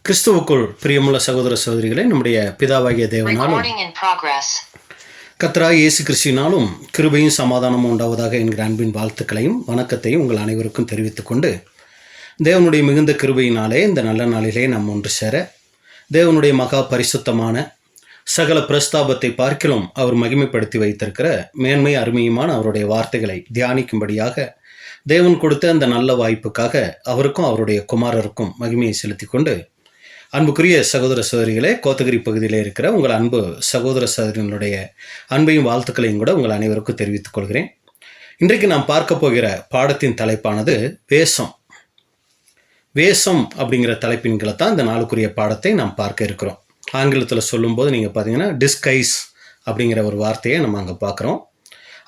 கிறிஸ்துவுக்குள் பிரியமுள்ள சகோதர சகோதரிகளே, நம்முடைய பிதாவாகிய தேவனாலும் கர்த்தராகிய இயேசு கிறிஸ்துவினாலும் கிருபையும் சமாதானமும் உண்டாவதாக என்கிற அன்பின் வாழ்த்துக்களையும் வணக்கத்தையும் உங்கள் அனைவருக்கும் தெரிவித்துக் கொண்டு, தேவனுடைய மிகுந்த கிருபையினாலே இந்த நல்ல நாளிலே நாம் ஒன்று சேர தேவனுடைய மகா பரிசுத்தமான சகல பிரஸ்தாபத்தை பார்க்கிலும் அவர் மகிமைப்படுத்தி வைத்திருக்கிற மேன்மை அருமையுமான அவருடைய வார்த்தைகளை தியானிக்கும்படியாக தேவன் கொடுத்த அந்த நல்ல வாய்ப்புக்காக அவருக்கும் அவருடைய குமாரருக்கும் மகிமையை செலுத்தி கொண்டு, அன்புக்குரிய சகோதர சகோதரிகளே, கோத்தகிரி பகுதியில் இருக்கிற உங்கள் அன்பு சகோதர சகோதரிகளுடைய அன்பையும் வாழ்த்துக்களையும் கூட உங்கள் அனைவருக்கும் தெரிவித்துக் கொள்கிறேன். இன்றைக்கு நாம் பார்க்க போகிற பாடத்தின் தலைப்பானது வேஷம். வேஷம் அப்படிங்கிற தலைப்பின் கீழே தான் இந்த நாளுக்குரிய பாடத்தை நாம் பார்க்க இருக்கிறோம். ஆங்கிலத்தில் சொல்லும்போது நீங்கள் பார்த்தீங்கன்னா டிஸ்கைஸ் அப்படிங்கிற ஒரு வார்த்தையை நம்ம அங்கே பார்க்குறோம்.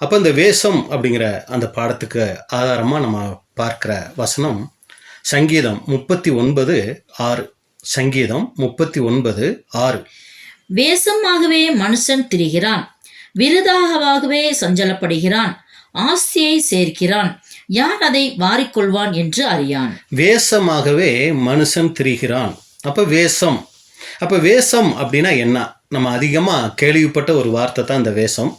அப்போ இந்த வேஷம் அப்படிங்கிற அந்த பாடத்துக்கு ஆதாரமாக நம்ம பார்க்குற வசனம் சங்கீதம் 39:6. சங்கீதம் 39:6. வேஷமாகவே மனுஷன் திரிகிறான், விருதாகவே சஞ்சலப்படுகிறான், ஆசையை சேர்க்கிறான், யார் அதை வாரிக்கொள்வான் என்று அறியான். வேஷமாகவே மனுஷன் திரிகிறான். அப்போ வேஷம். அப்போ வேஷம் அப்படின்னா என்ன? நம்ம அதிகமாக கேள்விப்பட்ட ஒரு வார்த்தை தான் இந்த வேஷம்.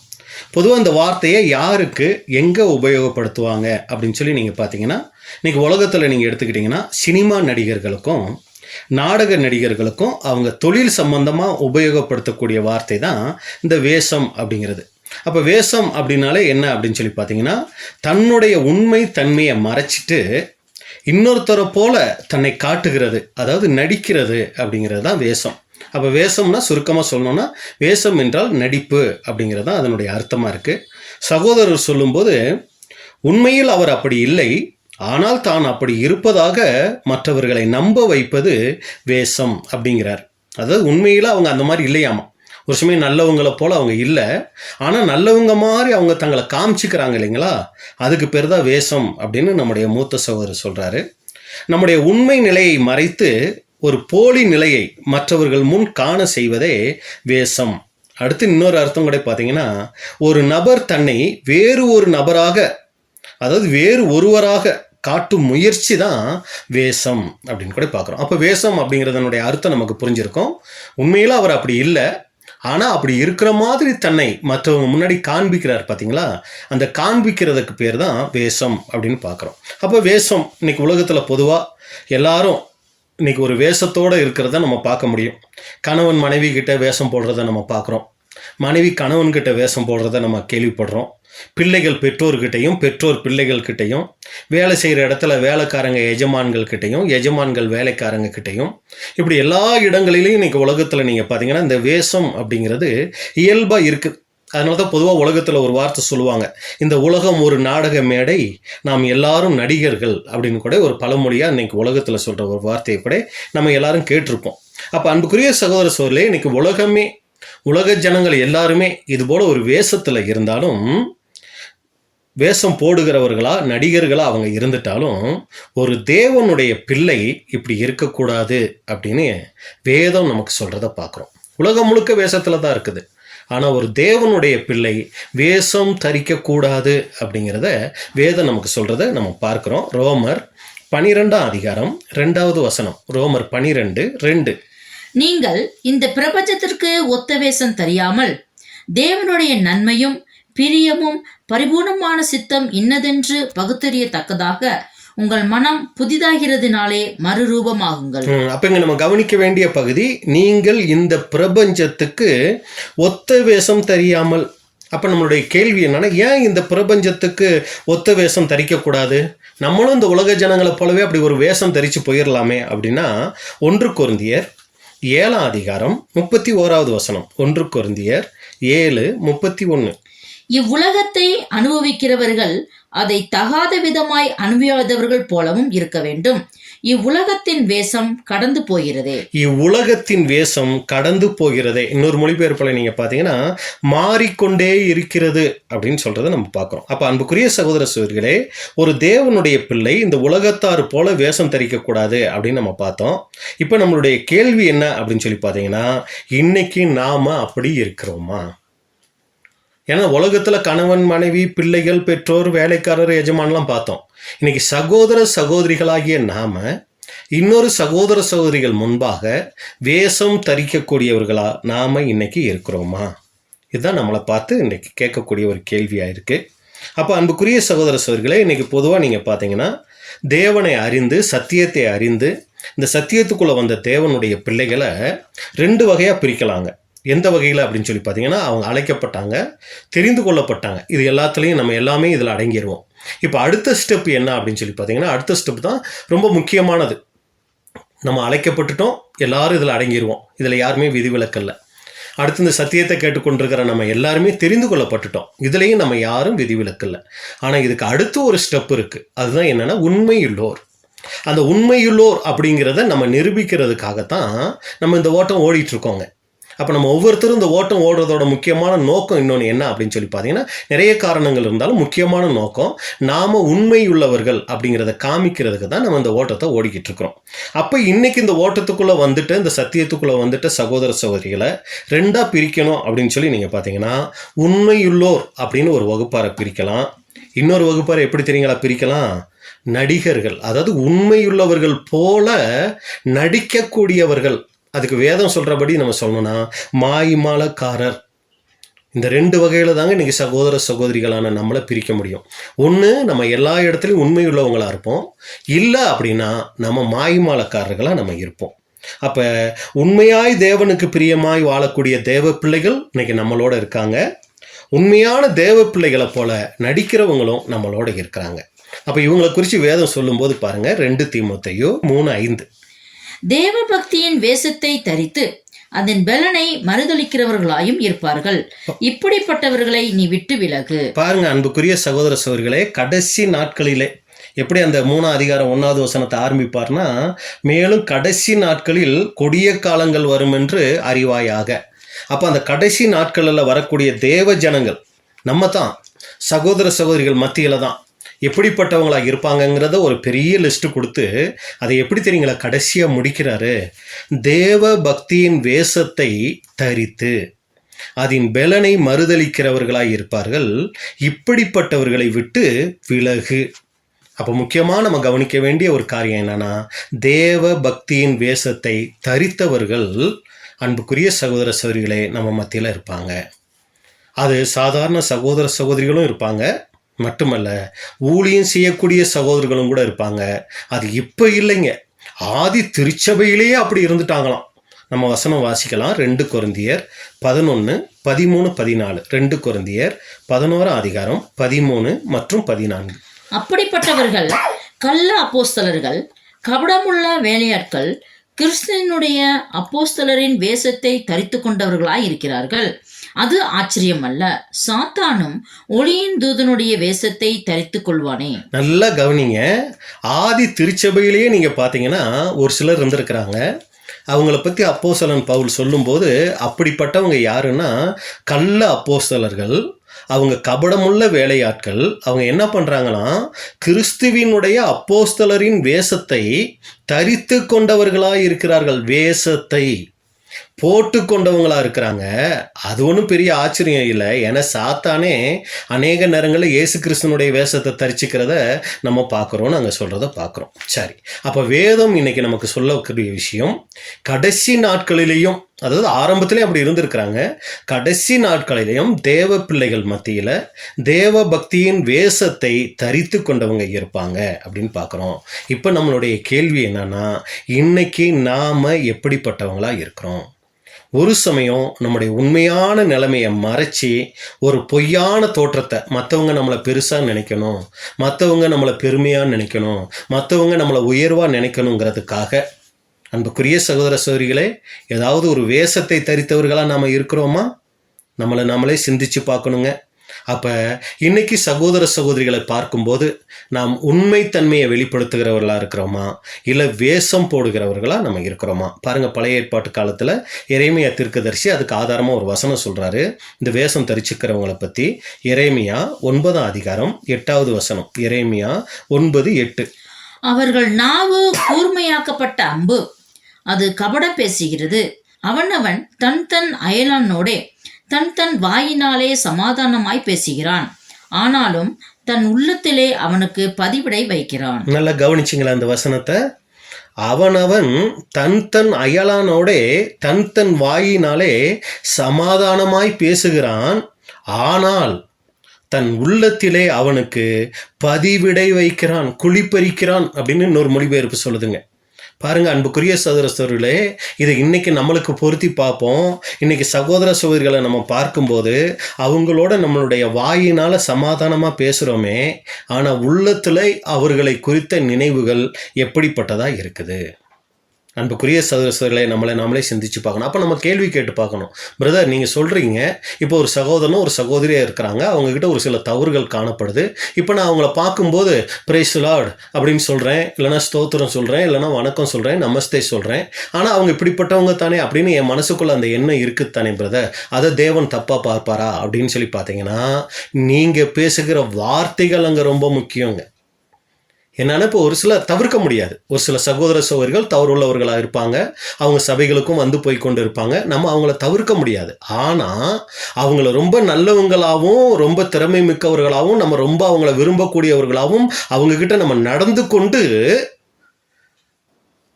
பொதுவாக இந்த வார்த்தையை யாருக்கு எங்கே உபயோகப்படுத்துவாங்க அப்படின்னு சொல்லி நீங்கள் பார்த்தீங்கன்னா, இன்றைக்கி உலகத்தில் நீங்கள் எடுத்துக்கிட்டிங்கன்னா சினிமா நடிகர்களுக்கும் நாடக நடிகர்களுக்கும் அவங்க தொழில் சம்பந்தமாக உபயோகப்படுத்தக்கூடிய வார்த்தை தான் இந்த வேஷம் அப்படிங்கிறது. அப்போ வேஷம் அப்படின்னாலே என்ன அப்படின்னு சொல்லி பார்த்தீங்கன்னா, தன்னுடைய உண்மை தன்மையை மறைச்சிட்டு இன்னொருத்தரை போல தன்னை காட்டுகிறது, அதாவது நடிக்கிறது அப்படிங்கிறது தான் வேஷம். அப்போ வேஷம்னா சுருக்கமாக சொல்லணும்னா வேஷம் என்றால் நடிப்பு அப்படிங்கிறது தான் அதனுடைய அர்த்தமாக இருக்குது. சகோதரர் சொல்லும்போது உண்மையில் அவர் அப்படி இல்லை, ஆனால் தான் அப்படி இருப்பதாக மற்றவர்களை நம்ப வைப்பது வேஷம் அப்படிங்கிறார். அதாவது உண்மையில் அவங்க அந்த மாதிரி இல்லையாமா. ஒரு சமயம் நல்லவங்களை போல் அவங்க இல்லை, ஆனால் நல்லவங்க மாதிரி அவங்க தங்களை காமிச்சிக்கிறாங்க இல்லைங்களா, அதுக்கு பேர் தான் வேஷம் அப்படின்னு நம்முடைய மூத்த சகோதரர் சொல்கிறாரு. நம்முடைய உண்மை நிலையை மறைத்து ஒரு போலி நிலையை மற்றவர்கள் முன் காண செய்வதே வேஷம். அடுத்து இன்னொரு அர்த்தம் கூட பார்த்தீங்கன்னா, ஒரு நபர் தன்னை வேறு ஒரு நபராக, அதாவது வேறு ஒருவராக காட்டும் முயற்சி தான் வேஷம் அப்படின்னு கூட பார்க்குறோம். அப்போ வேஷம் அப்படிங்கிறதனுடைய அர்த்தம் நமக்கு புரிஞ்சிருக்கும். உண்மையில் அவர் அப்படி இல்லை, ஆனால் அப்படி இருக்கிற மாதிரி தன்னை மற்றவங்க முன்னாடி காண்பிக்கிறார் பார்த்தீங்களா, அந்த காண்பிக்கிறதுக்கு பேர் தான் வேஷம் அப்படின்னு பார்க்குறோம். அப்போ வேஷம் இன்னைக்கு உலகத்தில் பொதுவாக எல்லாரும் இன்னைக்கு ஒரு வேஷத்தோடு இருக்கிறத நம்ம பார்க்க முடியும். கணவன் மனைவி கிட்ட வேஷம் போடுறத நம்ம பார்க்குறோம், மனைவி கணவன்கிட்ட வேஷம் போடுறத நம்ம கேள்விப்படுறோம். பிள்ளைகள் பெற்றோர்கிட்டையும், பெற்றோர் பிள்ளைகள்கிட்டையும், வேலை செய்கிற இடத்துல வேலைக்காரங்க எஜமான்கள் கிட்டையும், எஜமான்கள் வேலைக்காரங்க கிட்டையும், இப்படி எல்லா இடங்களிலையும் இன்றைக்கி உலகத்தில் நீங்கள் பார்த்தீங்கன்னா இந்த வேஷம் அப்படிங்கிறது இயல்பாக இருக்குது. அதனால தான் பொதுவாக உலகத்தில் ஒரு வார்த்தை சொல்லுவாங்க, இந்த உலகம் ஒரு நாடக மேடை, நாம் எல்லாரும் நடிகர்கள் அப்படின்னு கூட ஒரு பழமொழியாக இன்றைக்கி உலகத்தில் சொல்கிற ஒரு வார்த்தையை கூட நம்ம எல்லாரும் கேட்டிருப்போம். அப்போ அன்புக்குரிய சகோதர சோழர்களே, இன்றைக்கி உலகமே, உலக ஜனங்கள் எல்லாருமே இது போல் ஒரு வேஷத்தில் இருந்தாலும், வேஷம் போடுகிறவர்களா நடிகர்களா அவங்க இருந்துட்டாலும், ஒரு தேவனுடைய பிள்ளை இப்படி இருக்கக்கூடாது அப்படின்னு வேதம் நமக்கு சொல்கிறத பார்க்குறோம். உலகம் முழுக்க வேஷத்தில் தான் இருக்குது, ஆனால் ஒரு தேவனுடைய பிள்ளை வேஷம் தரிக்கக்கூடாது அப்படிங்கிறத வேதம் நமக்கு சொல்கிறத நம்ம பார்க்குறோம். ரோமர் 12:2. ரோமர் 12:2. நீங்கள் இந்த பிரபஞ்சத்திற்கு ஒத்த வேஷம் தெரியாமல் தேவனுடைய நன்மையும் பிரியமும் பரிபூர்ணமான சித்தம் இன்னதென்று பகுத்தறியத்தக்கதாக உங்கள் மனம் புதிதாகிறதுனாலே மறுரூபமாகுங்கள். அப்ப இங்க நம்ம கவனிக்க வேண்டிய பகுதி, நீங்கள் இந்த பிரபஞ்சத்துக்கு ஒத்த வேஷம் தெரியாமல். அப்ப நம்மளுடைய கேள்வி என்னன்னா, ஏன் இந்த பிரபஞ்சத்துக்கு ஒத்த வேஷம் தரிக்கக்கூடாது? நம்மளும் இந்த உலக ஜனங்களை போலவே அப்படி ஒரு வேஷம் தரிச்சு போயிடலாமே அப்படின்னா, 1 கொரிந்தியர் 7:31. 1 கொரிந்தியர் 7:31. இவ்வுலகத்தை அனுபவிக்கிறவர்கள் அதை தகாத விதமாய் அனுபவியாதவர்கள் போலவும் இருக்க வேண்டும். இவ்வுலகத்தின் வேஷம் கடந்து போகிறதே. இவ்வுலகத்தின் வேஷம் கடந்து போகிறதே. இன்னொரு மொழிபெயர்ப்பில் நீங்க பாத்தீங்கன்னா மாறிக்கொண்டே இருக்கிறது அப்படின்னு சொல்றதை நம்ம பார்க்கிறோம். அப்ப அன்புக்குரிய சகோதர சகோதரிகளே, ஒரு தேவனுடைய பிள்ளை இந்த உலகத்தார் போல வேஷம் தரிக்க கூடாது அப்படின்னு நம்ம பார்த்தோம். இப்ப நம்மளுடைய கேள்வி என்ன அப்படின்னு சொல்லி பாத்தீங்கன்னா, இன்னைக்கு நாம அப்படி இருக்கிறோமா? ஏன்னா உலகத்தில் கணவன் மனைவி பிள்ளைகள் பெற்றோர் வேலைக்காரர் எஜமானெலாம் பார்த்தோம். இன்னைக்கு சகோதர சகோதரிகளாகிய நாம இன்னொரு சகோதர சகோதரிகள் முன்பாக வேஷம் தரிக்கக்கூடியவர்களா நாம இன்னைக்கு இருக்கிறோமா? இதுதான் நம்மளை பார்த்து இன்னைக்கு கேட்கக்கூடிய ஒரு கேள்வியாக இருக்குது. அப்போ அன்புக்குரிய சகோதர சகோதரிகளே, இன்னைக்கு பொதுவாக நீங்கள் பார்த்தீங்கன்னா தேவனை அறிந்து சத்தியத்தை அறிந்து இந்த சத்தியத்துக்குள்ளே வந்த தேவனுடைய பிள்ளைகளை 2 வகையாக பிரிக்கலாங்க. எந்த வகையில் அப்படின்னு சொல்லி பார்த்தீங்கன்னா, அவங்க அழைக்கப்பட்டாங்க, தெரிந்து கொள்ளப்பட்டாங்க. இது எல்லாத்துலேயும் நம்ம எல்லாமே இதில் அடங்கிடுவோம். இப்போ அடுத்த ஸ்டெப் என்ன அப்படின்னு சொல்லி பார்த்தீங்கன்னா, அடுத்த ஸ்டெப் தான் ரொம்ப முக்கியமானது. நம்ம அழைக்கப்பட்டுட்டோம், எல்லாரும் இதில் அடங்கிடுவோம். இதில் யாருமே விதிவிலக்கல்ல. அடுத்து இந்த சத்தியத்தை கேட்டுக்கொண்டிருக்கிற நம்ம எல்லாருமே தெரிந்து கொள்ளப்பட்டுட்டோம். இதுலேயும் நம்ம யாரும் விதிவிலக்கல்ல. ஆனால் இதுக்கு அடுத்து ஒரு ஸ்டெப் இருக்குது. அதுதான் என்னென்னா உண்மையுள்ளோர். அந்த உண்மையுள்ளோர் அப்படிங்கிறத நம்ம நிரூபிக்கிறதுக்காகத்தான் நம்ம இந்த ஓட்டம் ஓடிட்டுருக்கோங்க. அப்போ நம்ம ஒவ்வொருத்தரும் இந்த ஓட்டம் ஓடுறதோட முக்கியமான நோக்கம் இன்னொன்று என்ன அப்படின்னு சொல்லி பார்த்தீங்கன்னா, நிறைய காரணங்கள் இருந்தாலும் முக்கியமான நோக்கம் நாம் உண்மையுள்ளவர்கள் அப்படிங்கிறத காமிக்கிறதுக்கு தான் நம்ம இந்த ஓட்டத்தை ஓடிக்கிட்டு இருக்கிறோம். அப்போ இன்னைக்கு இந்த ஓட்டத்துக்குள்ளே வந்துட்டு இந்த சத்தியத்துக்குள்ளே வந்துட்டு சகோதர சகோதரிகளை 2ஆக பிரிக்கணும் அப்படின்னு சொல்லி நீங்கள் பார்த்தீங்கன்னா, உண்மையுள்ளோர் அப்படின்னு ஒரு வகுப்பாரை பிரிக்கலாம். இன்னொரு வகுப்பாரை எப்படி தெரியுங்களா பிரிக்கலாம்? நடிகர்கள், அதாவது உண்மையுள்ளவர்கள் போல நடிக்கக்கூடியவர்கள். அதுக்கு வேதம் சொல்கிறபடி நம்ம சொல்லணும்னா மாய்மாலக்காரர். இந்த 2 வகையில் தாங்க இன்றைக்கி சகோதர சகோதரிகளான நம்மளை பிரிக்க முடியும். ஒன்று, நம்ம எல்லா இடத்துலையும் உண்மையுள்ளவங்களாக இருப்போம். இல்லை அப்படின்னா நம்ம மாய்மாலக்காரர்களாக நம்ம இருப்போம். அப்போ உண்மையாய் தேவனுக்கு பிரியமாய் வாழக்கூடிய தேவ பிள்ளைகள் இன்னைக்கு நம்மளோட இருக்காங்க. உண்மையான தேவ பிள்ளைகளை போல நடிக்கிறவங்களும் நம்மளோட இருக்கிறாங்க. அப்போ இவங்களை குறித்து வேதம் சொல்லும்போது பாருங்கள், 2 தீமோத்தேயு 3:5. தேவ பக்தியின் வேஷத்தை தரித்து அதன் பலனை மறுதளிக்கிறவர்களாயும் இருப்பார்கள். இப்படிப்பட்டவர்களை நீ விட்டு விலகு. பாருங்க அன்புக்குரிய சகோதர சகோதரிகளே, கடைசி நாட்களிலே எப்படி அந்த 3 அதிகாரம் 1வது வசனத்தை ஆரம்பிப்பார்னா, மேலும் கடைசி நாட்களில் கொடிய காலங்கள் வரும் என்று அறிவாயாக. அப்போ அந்த கடைசி நாட்களில் வரக்கூடிய தேவ ஜனங்கள் நம்ம தான், சகோதர சகோதரிகள் மத்தியில் தான் எப்படிப்பட்டவங்களாக இருப்பாங்கங்கிறத ஒரு பெரிய லிஸ்ட்டு கொடுத்து அதை எப்படி தெரியுங்களா கடைசியாக முடிக்கிறாரு? தேவ பக்தியின் வேஷத்தை தரித்து அதன் பலனை மறுதளிக்கிறவர்களாக இருப்பார்கள். இப்படிப்பட்டவர்களை விட்டு விலகு. அப்போ முக்கியமாக நம்ம கவனிக்க வேண்டிய ஒரு காரியம் என்னன்னா, தேவ பக்தியின் வேஷத்தை தரித்தவர்கள் அன்புக்குரிய சகோதர சகோதரிகளே நம்ம மத்தியில் இருப்பாங்க. அது சாதாரண சகோதர சகோதரிகளும் இருப்பாங்க, மட்டுமல்ல ஊழியம் செய்யக்கூடிய சகோதரர்களும் கூட இருப்பாங்க. அது இப்போ இல்லைங்க, ஆதி திருச்சபையிலேயே அப்படி இருந்துட்டாங்களாம். நம்ம வசனம் வாசிக்கலாம். 2 கொரிந்தியர் 11, 13, 14. 2 கொரிந்தியர் 11 அதிகாரம் 13 மற்றும் 14. அப்படிப்பட்டவர்கள் கள்ள அப்போஸ்தலர்கள், கபடமுள்ள வேலையாட்கள், கிறிஸ்துவினுடைய அப்போஸ்தலரின் வேஷத்தை தரித்து கொண்டவர்களாய் இருக்கிறார்கள். அது ஆச்சரியம் அல்ல, சாத்தானும் ஒளியின் தூதனுடைய வேஷத்தை தரித்து கொள்வானே. நல்லா கவனிங்க. ஆதி திருச்சபையிலேயே நீங்க பாத்தீங்கன்னா ஒரு சிலர் இருந்திருக்கிறாங்க. அவங்கள பற்றி அப்போஸ்தலன் பவுல் சொல்லும்போது அப்படிப்பட்டவங்க யாருன்னா கள்ள அப்போஸ்தலர்கள், அவங்க கபடமுள்ள வேலையாட்கள். அவங்க என்ன பண்ணுறாங்களாம், கிறிஸ்துவினுடைய அப்போஸ்தலரின் வேஷத்தை தரித்து கொண்டவர்களாக இருக்கிறார்கள். வேஷத்தை போட்டு கொண்டவங்களாக இருக்கிறாங்க. அது ஒன்றும் பெரிய ஆச்சரியம் இல்லை. ஏன்னா சாத்தானே அநேக நேரங்களில் இயேசு கிறிஸ்துவனுடைய வேஷத்தை தரிச்சிக்கிறத நம்ம பார்க்குறோம், நாங்கள் சொல்கிறத பார்க்குறோம். சரி, அப்போ வேதம் இன்னைக்கு நமக்கு சொல்லக்கூடிய விஷயம், கடைசி நாட்களிலேயும், அதாவது ஆரம்பத்திலே அப்படி இருந்திருக்கிறாங்க, கடைசி நாட்களிலேயும் தேவ பிள்ளைகள் மத்தியில் தேவ பக்தியின் வேஷத்தை தரித்து கொண்டவங்க இருப்பாங்க அப்படின்னு பார்க்குறோம். இப்போ நம்மளுடைய கேள்வி என்னன்னா, இன்னைக்கு நாம் எப்படிப்பட்டவங்களா இருக்கிறோம்? ஒரு சமயம் நம்முடைய உண்மையான நிலைமையை மறைச்சி ஒரு பொய்யான தோற்றத்தை, மற்றவங்க நம்மளை பெருசாக நினைக்கணும், மற்றவங்க நம்மளை பெருமையாக நினைக்கணும், மற்றவங்க நம்மளை உயர்வாக நினைக்கணுங்கிறதுக்காக அன்புக்குரிய சகோதர சகோதரிகளே, ஏதாவது ஒரு வேஷத்தை தரித்தவர்களாக நாம் இருக்கிறோமா? நம்மளே சிந்திச்சு பார்க்கணுங்க. அப்போ இன்னைக்கு சகோதர சகோதரிகளை பார்க்கும்போது நாம் உண்மைத்தன்மையை வெளிப்படுத்துகிறவர்களாக இருக்கிறோமா, இல்லை வேஷம் போடுகிறவர்களாக நம்ம இருக்கிறோமா? பாருங்கள், பழைய ஏற்பாட்டு காலத்தில் எரேமியா தீர்க்கதரிசி அதுக்கு ஆதாரமாக ஒரு வசனம் சொல்கிறாரு இந்த வேஷம் தரிச்சுக்கிறவங்களை பற்றி. எரேமியா 9 அதிகாரம் 8வது வசனம். எரேமியா 9:8. அவர்கள் நாவு கூர்மையாக்கப்பட்ட அம்பு, அது கபடம் பேசுகிறது. அவனவன் தன் தன் அயலானோடே தன் தன் வாயினாலே சமாதானமாய் பேசுகிறான், ஆனாலும் தன் உள்ளத்திலே அவனுக்கு பதிவிடை வைக்கிறான். நல்லா கவனிச்சிங்களா அந்த வசனத்தை? அவனவன் தன் தன் அயலானோடே தன் தன் வாயினாலே சமாதானமாய் பேசுகிறான், ஆனால் தன் உள்ளத்திலே அவனுக்கு பதிவிடை வைக்கிறான், குழிப்பறிக்கிறான் அப்படின்னு இன்னொரு மொழிபெயர்ப்பு சொல்லுதுங்க. பாருங்க அன்புக்குரிய சகோதர சகோதரிகளே, இதை இன்னைக்கு நம்மளுக்கு பொருத்தி பார்ப்போம். இன்னைக்கு சகோதர சகோதரிகளை நம்ம பார்க்கும்போது அவங்களோட நம்மளுடைய வாயினால சமாதானமா பேசுறோமே, ஆனா உள்ளத்துல அவர்களை குறித்த நினைவுகள் எப்படிப்பட்டதா இருக்குது? அன்புக்குரிய சகோதர சகோதரிகளை நாமளே சிந்திச்சு பார்க்கணும். அப்போ நம்ம கேள்வி கேட்டு பார்க்கணும். பிரதர், நீங்கள் சொல்கிறீங்க, இப்போ ஒரு சகோதரனும் ஒரு சகோதரியாக இருக்கிறாங்க, அவங்கக்கிட்ட ஒரு சில தவறுகள் காணப்படுது. இப்போ நான் அவங்கள பார்க்கும்போது பிரைஸ் தி லார்ட் அப்படின்னு சொல்கிறேன், இல்லைனா ஸ்தோத்திரம் சொல்கிறேன், இல்லைனா வணக்கம் சொல்கிறேன், நமஸ்தே சொல்கிறேன். ஆனால் அவங்க இப்படிப்பட்டவங்க தானே அப்படின்னு என் மனசுக்குள்ளே அந்த எண்ணம் இருக்குது தானே பிரதர், அதை தேவன் தப்பாக பார்ப்பாரா அப்படின்னு சொல்லி பார்த்தீங்கன்னா, நீங்கள் பேசுகிற வார்த்தைகள் அங்கே ரொம்ப முக்கியங்க. என்னன்னா, இப்போ ஒரு சிலர் தவிர்க்க முடியாது. ஒரு சில சகோதர சகோதரிகள் தவறு உள்ளவர்களாக இருப்பாங்க, அவங்க சபைகளுக்கும் வந்து போய் கொண்டு இருப்பாங்க. நம்ம அவங்கள தவிர்க்க முடியாது. ஆனால் அவங்கள ரொம்ப நல்லவங்களாகவும் ரொம்ப திறமை மிக்கவர்களாகவும் நம்ம ரொம்ப அவங்கள விரும்பக்கூடியவர்களாகவும் அவங்கக்கிட்ட நம்ம நடந்து கொண்டு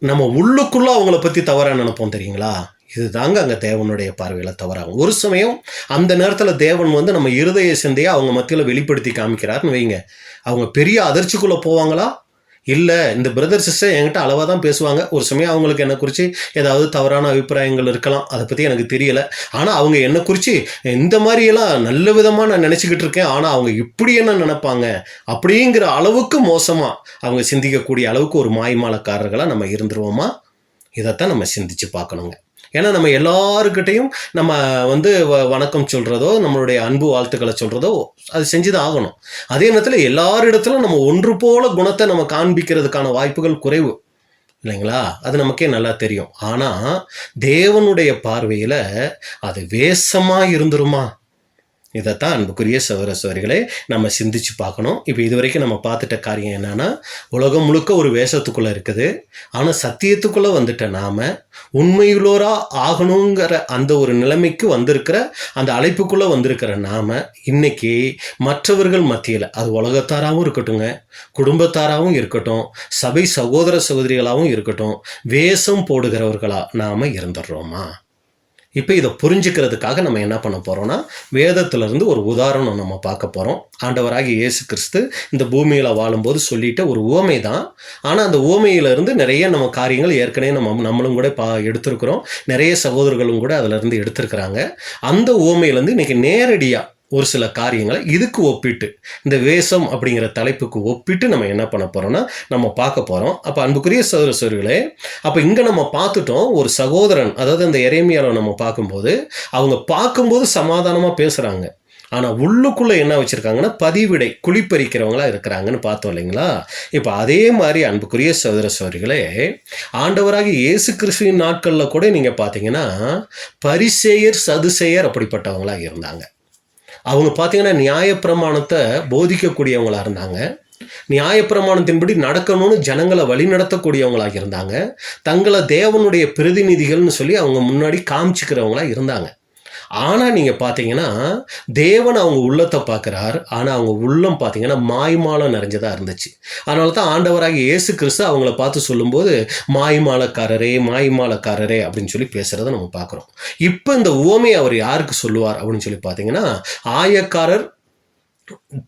நம்ம உள்ளுக்குள்ள அவங்கள பற்றி தவறாக நினைப்போம் தெரியுங்களா? இதுதாங்க அங்கே தேவனுடைய பார்வையில் தவறாகும். ஒரு சமயம் அந்த நேரத்தில் தேவன் வந்து நம்ம இருதய சிந்தையை அவங்க மத்தியில் வெளிப்படுத்தி காமிக்கிறாருன்னு வைங்க. அவங்க பெரிய அதிர்ச்சிக்குள்ளே போவாங்களா? இல்லை, இந்த பிரதர் சிஸ்டர் என்கிட்ட அளவாக தான் பேசுவாங்க. ஒரு சமயம் அவங்களுக்கு என்னை குறித்து ஏதாவது தவறான அபிப்பிராயங்கள் இருக்கலாம், அதை பற்றி எனக்கு தெரியலை. ஆனால் அவங்க என்னை குறித்து இந்த மாதிரியெல்லாம் நல்ல விதமாக நான் நினச்சிக்கிட்டு இருக்கேன், ஆனால் அவங்க இப்படி என்ன நினைப்பாங்க அப்படிங்கிற அளவுக்கு மோசமாக அவங்க சிந்திக்கக்கூடிய அளவுக்கு ஒரு மாய்மாலக்காரர்களாக நம்ம இருந்துருவோமா? இதைத்தான் நம்ம சிந்திச்சு பார்க்கணுங்க. ஏன்னா நம்ம எல்லாருக்கிட்டையும் நம்ம வந்து வணக்கம் சொல்கிறதோ நம்மளுடைய அன்பு வாழ்த்துக்களை சொல்கிறதோ அது செஞ்சுதான் ஆகணும். அதே நேரத்தில் எல்லாரிடத்திலும் நம்ம ஒன்று போல குணத்தை நம்ம காண்பிக்கிறதுக்கான வாய்ப்புகள் குறைவு இல்லைங்களா? அது நமக்கே நல்லா தெரியும். ஆனால் தேவனுடைய பார்வையில் அது வேஷமாக இருந்துருமா? இதைத்தான் அன்புக்குரிய சகோதர சகோதரிகளே நம்ம சிந்திச்சு பார்க்கணும். இப்போ இதுவரைக்கும் நம்ம பார்த்துட்ட காரியம் என்னன்னா, உலகம் முழுக்க ஒரு வேஷத்துக்குள்ளே இருக்குது. ஆனால் சத்தியத்துக்குள்ளே வந்துட்ட நாம் உண்மையுள்ளோரா ஆகணுங்கிற அந்த ஒரு நிலைமைக்கு வந்திருக்கிற அந்த அழைப்புக்குள்ளே வந்திருக்கிற நாம் இன்னைக்கு மற்றவர்கள் மத்தியில், அது உலகத்தாராகவும் இருக்கட்டுங்க, குடும்பத்தாராகவும் இருக்கட்டும், சபை சகோதர சகோதரிகளாகவும் இருக்கட்டும், வேஷம் போடுகிறவர்களா நாம் இருந்துடுறோமா? இப்போ இதை புரிஞ்சுக்கிறதுக்காக நம்ம என்ன பண்ண போகிறோம்னா, வேதத்திலிருந்து ஒரு உதாரணம் நம்ம பார்க்க போகிறோம். ஆண்டவராகிய இயேசு கிறிஸ்து இந்த பூமியில் வாழும்போது சொல்லிட்ட ஒரு உவமை தான். ஆனால் அந்த உவமையிலிருந்து நிறைய நம்ம காரியங்கள் ஏற்கனவே நம்மளும் கூட எடுத்திருக்கிறோம். நிறைய சகோதரர்களும் கூட அதிலிருந்து எடுத்திருக்கிறாங்க. அந்த உவமையிலேருந்து இன்றைக்கி நேரடியாக ஒரு சில காரியங்களை இதுக்கு ஒப்பிட்டு, இந்த வேஷம் அப்படிங்கிற தலைப்புக்கு ஒப்பிட்டு நம்ம என்ன பண்ண போகிறோம்னா நம்ம பார்க்க போகிறோம். அப்போ அன்புக்குரிய சகோதர சகோதரிகளே, அப்போ இங்கே நம்ம பார்த்துட்டோம் ஒரு சகோதரன், அதாவது அந்த எரேமியாவை நம்ம பார்க்கும்போது அவங்க பார்க்கும்போது சமாதானமாக பேசுகிறாங்க, ஆனால் உள்ளுக்குள்ளே என்ன வச்சுருக்காங்கன்னா பதிவிடை குழிப்பறிக்கிறவங்களா இருக்கிறாங்கன்னு பார்த்தோம் இல்லைங்களா? இப்போ அதே மாதிரி அன்புக்குரிய சகோதர சகோதரிகளே, ஆண்டவராகிய இயேசு கிறிஸ்துவின் நாட்களில் கூட நீங்கள் பார்த்தீங்கன்னா பரிசேயர் சதுசேயர் அப்படிப்பட்டவங்களா இருந்தாங்க. அவங்க பார்த்தீங்கன்னா நியாயப்பிரமாணத்தை போதிக்கக்கூடியவங்களாக இருந்தாங்க. நியாயப்பிரமாணத்தின்படி நடக்கணும்னு ஜனங்களை வழி நடத்தக்கூடியவங்களாக இருந்தாங்க. தங்களை தேவனுடைய பிரதிநிதிகள்னு சொல்லி அவங்க முன்னாடி காமிச்சிக்கிறவங்களா இருந்தாங்க. ஆனால் நீங்கள் பார்த்தீங்கன்னா தேவன் அவங்க உள்ளத்தை பார்க்குறார், ஆனால் அவங்க உள்ளம் பார்த்தீங்கன்னா மாய்மாலம் நிறைஞ்சதாக இருந்துச்சு. அதனால தான் ஆண்டவராகிய இயேசு கிறிஸ்து அவங்கள பார்த்து சொல்லும்போது மாய்மாலக்காரரே மாய்மாலக்காரரே அப்படின்னு சொல்லி பேசுகிறத நம்ம பார்க்குறோம். இப்போ இந்த உவமையை அவர் யாருக்கு சொல்லுவார் அப்படின்னு சொல்லி பார்த்தீங்கன்னா, ஆயக்காரர்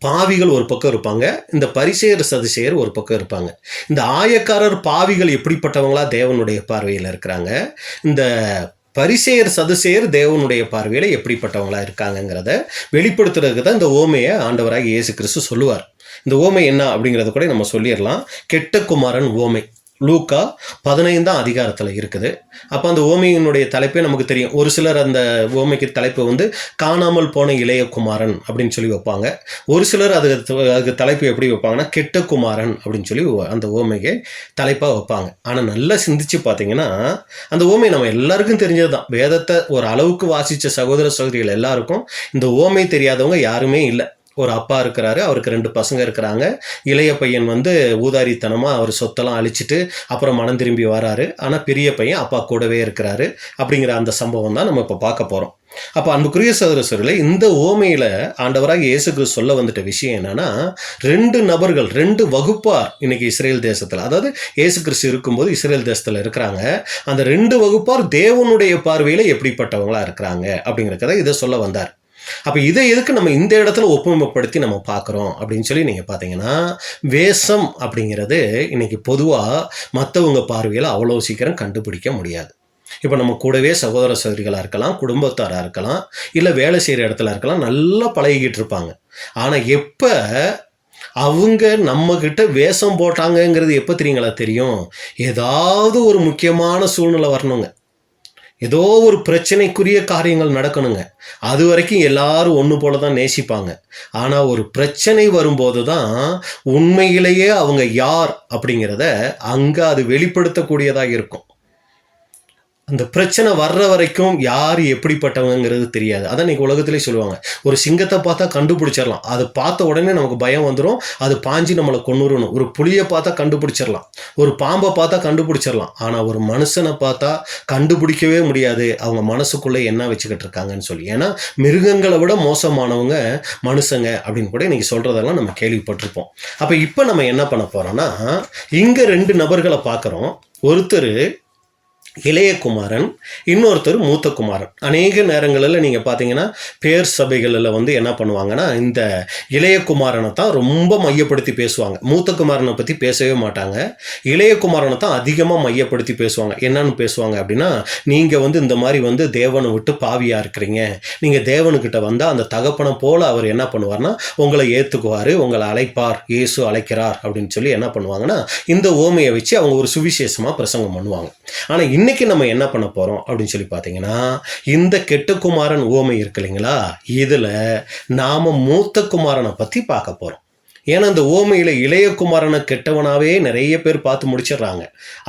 பாவிகள் ஒரு பக்கம் இருப்பாங்க, இந்த பரிசேயர் சதுசேயர் ஒரு பக்கம் இருப்பாங்க. இந்த ஆயக்காரர் பாவிகள் எப்படிப்பட்டவங்களா தேவனுடைய பார்வையில் இருக்கிறாங்க, இந்த பரிசேயர் சதுசேயர் தேவனுடைய பார்வையில் எப்படிப்பட்டவங்களா இருக்காங்கங்கிறத வெளிப்படுத்துறதுக்கு தான் இந்த ஓமையை ஆண்டவராக இயேசு கிறிஸ்து சொல்லுவார். இந்த ஓமை என்ன அப்படிங்கிறத கூட நம்ம சொல்லிடலாம். கெட்ட குமாரன் ஓமை லூக்கா 15ஆம் அதிகாரத்தில் இருக்குது. அப்போ அந்த ஓமையினுடைய தலைப்பே நமக்கு தெரியும். ஒரு சிலர் அந்த ஓமைக்கு தலைப்பு வந்து காணாமல் போன இளைய குமாரன் அப்படின்னு சொல்லி வைப்பாங்க. ஒரு சிலர் அதுக்கு தலைப்பு எப்படி வைப்பாங்கன்னா கெட்ட குமாரன் அப்படின்னு சொல்லி அந்த ஓமைக்கு தலைப்பாக வைப்பாங்க. ஆனால் நல்லா சிந்திச்சு பார்த்தீங்கன்னா அந்த ஓமை நம்ம எல்லாருக்கும் தெரிஞ்சது தான். வேதத்தை ஒரு அளவுக்கு வாசித்த சகோதர சகோதரிகள் எல்லாருக்கும் இந்த ஓமை தெரியாதவங்க யாருமே இல்லை. ஒரு அப்பா இருக்கிறாரு, அவருக்கு 2 பசங்க இருக்கிறாங்க. இளைய பையன் வந்து ஊதாரித்தனமாக அவர் சொத்தெல்லாம் அழிச்சிட்டு அப்புறம் மனம் திரும்பி வராரு. ஆனால் பெரிய பையன் அப்பா கூடவே இருக்கிறாரு. அப்படிங்கிற அந்த சம்பவம் தான் நம்ம இப்போ பார்க்க போகிறோம். அப்போ அன்புக்குரிய சகோதரர்களே, இந்த ஓமையில ஆண்டவராகிய இயேசு கிறிஸ்து சொல்ல வந்துட்ட விஷயம் என்னன்னா, 2 நபர்கள், 2 வகுப்பார் இன்னைக்கு இஸ்ரேல் தேசத்துல, அதாவது இயேசு கிறிஸ்து இருக்கும்போது இஸ்ரேல் தேசத்துல இருக்கிறாங்க. அந்த 2 வகுப்பார் தேவனுடைய பார்வையில எப்படிப்பட்டவங்களா இருக்கிறாங்க அப்படிங்கிறத இதை சொல்ல வந்தார். அப்ப இதை எதுக்கு நம்ம இந்த இடத்துல ஒப்புமைப்படுத்தி நம்ம பார்க்குறோம் அப்படின்னு சொல்லி நீங்க பார்த்தீங்கன்னா, வேஷம் அப்படிங்கிறது இன்னைக்கு பொதுவா மற்றவங்க பார்வையில அவ்வளோ சீக்கிரம் கண்டுபிடிக்க முடியாது. இப்போ நம்ம கூடவே சகோதர சகோதரிகளாக இருக்கலாம், குடும்பத்தாராக இருக்கலாம், இல்லை வேலை செய்கிற இடத்துல இருக்கலாம், நல்லா பழகிக்கிட்டு இருப்பாங்க. ஆனால் எப்போ அவங்க நம்மக்கிட்ட வேஷம் போட்டாங்கங்கிறது எப்போ தெரியுங்களா தெரியும்? ஏதாவது ஒரு முக்கியமான சூழ்நிலை வரணுங்க, ஏதோ ஒரு பிரச்சனைக்குரிய காரியங்கள் நடக்கணுங்க. அது வரைக்கும் எல்லாரும் ஒன்று போல தான் நேசிப்பாங்க. ஆனால் ஒரு பிரச்சனை வரும்போது தான் உண்மையிலேயே அவங்க யார் அப்படிங்கிறத அங்கே அது வெளிப்படுத்தக்கூடியதாக இருக்கும். அந்த பிரச்சனை வர்ற வரைக்கும் யார் எப்படிப்பட்டவங்கிறது தெரியாது. அதான் இன்னைக்கு உலகத்திலே சொல்லுவாங்க, ஒரு சிங்கத்தை பார்த்தா கண்டுபிடிச்சிடலாம், அது பார்த்த உடனே நமக்கு பயம் வந்துடும், அது பாஞ்சு நம்மளை கொன்னுறணும். ஒரு புலியை பார்த்தா கண்டுபிடிச்சிடலாம், ஒரு பாம்பை பார்த்தா கண்டுபிடிச்சிடலாம். ஆனால் ஒரு மனுஷனை பார்த்தா கண்டுபிடிக்கவே முடியாது அவங்க மனசுக்குள்ளே என்ன வச்சுக்கிட்டு இருக்காங்கன்னு சொல்லி. ஏன்னா மிருகங்களை விட மோசமானவங்க மனுஷங்க அப்படின்னு கூட இன்னைக்கு சொல்கிறதெல்லாம் நம்ம கேள்விப்பட்டிருப்போம். அப்போ இப்போ நம்ம என்ன பண்ண போகிறோம்னா, இங்கே 2 நபர்களை பார்க்குறோம். ஒருத்தர் இளைய குமாரன், இன்னொருத்தர் மூத்த குமாரன். அநேக நேரங்களில் நீங்கள் பார்த்தீங்கன்னா பேர் சபைகளில் என்ன பண்ணுவாங்கன்னா, இந்த இளைய குமாரனை தான் ரொம்ப மையப்படுத்தி பேசுவாங்க. மூத்த குமாரனை பற்றி பேசவே மாட்டாங்க. இளைய குமாரனை தான் அதிகமாக மையப்படுத்தி பேசுவாங்க. என்னன்னு பேசுவாங்க அப்படின்னா, நீங்கள் இந்த மாதிரி தேவனை விட்டு பாவியாக இருக்கிறீங்க, நீங்கள் தேவனுக்கிட்ட வந்தால் அந்த தகப்பனை போல் அவர் என்ன பண்ணுவார்னா உங்களை ஏற்றுக்குவார், உங்களை அழைப்பார், இயேசு அழைக்கிறார் அப்படின்னு சொல்லி என்ன பண்ணுவாங்கன்னா இந்த ஓமையை வச்சு அவங்க ஒரு சுவிசேஷமாக பிரசங்கம் பண்ணுவாங்க. ஆனால் இன்னைக்கு நம்ம என்ன பண்ண போறோம் அப்படின்னு சொல்லி பார்த்தீங்கன்னா, இந்த கெட்ட குமாரன் ஓமை இருக்கு இல்லைங்களா, இதுல நாம மூத்த குமாரனை பத்தி பார்க்க போறோம். ஏன்னா இந்த ஓமையில இளைய குமாரனை கெட்டவனாவே நிறைய பேர் பார்த்து முடிச்சிடுறாங்க.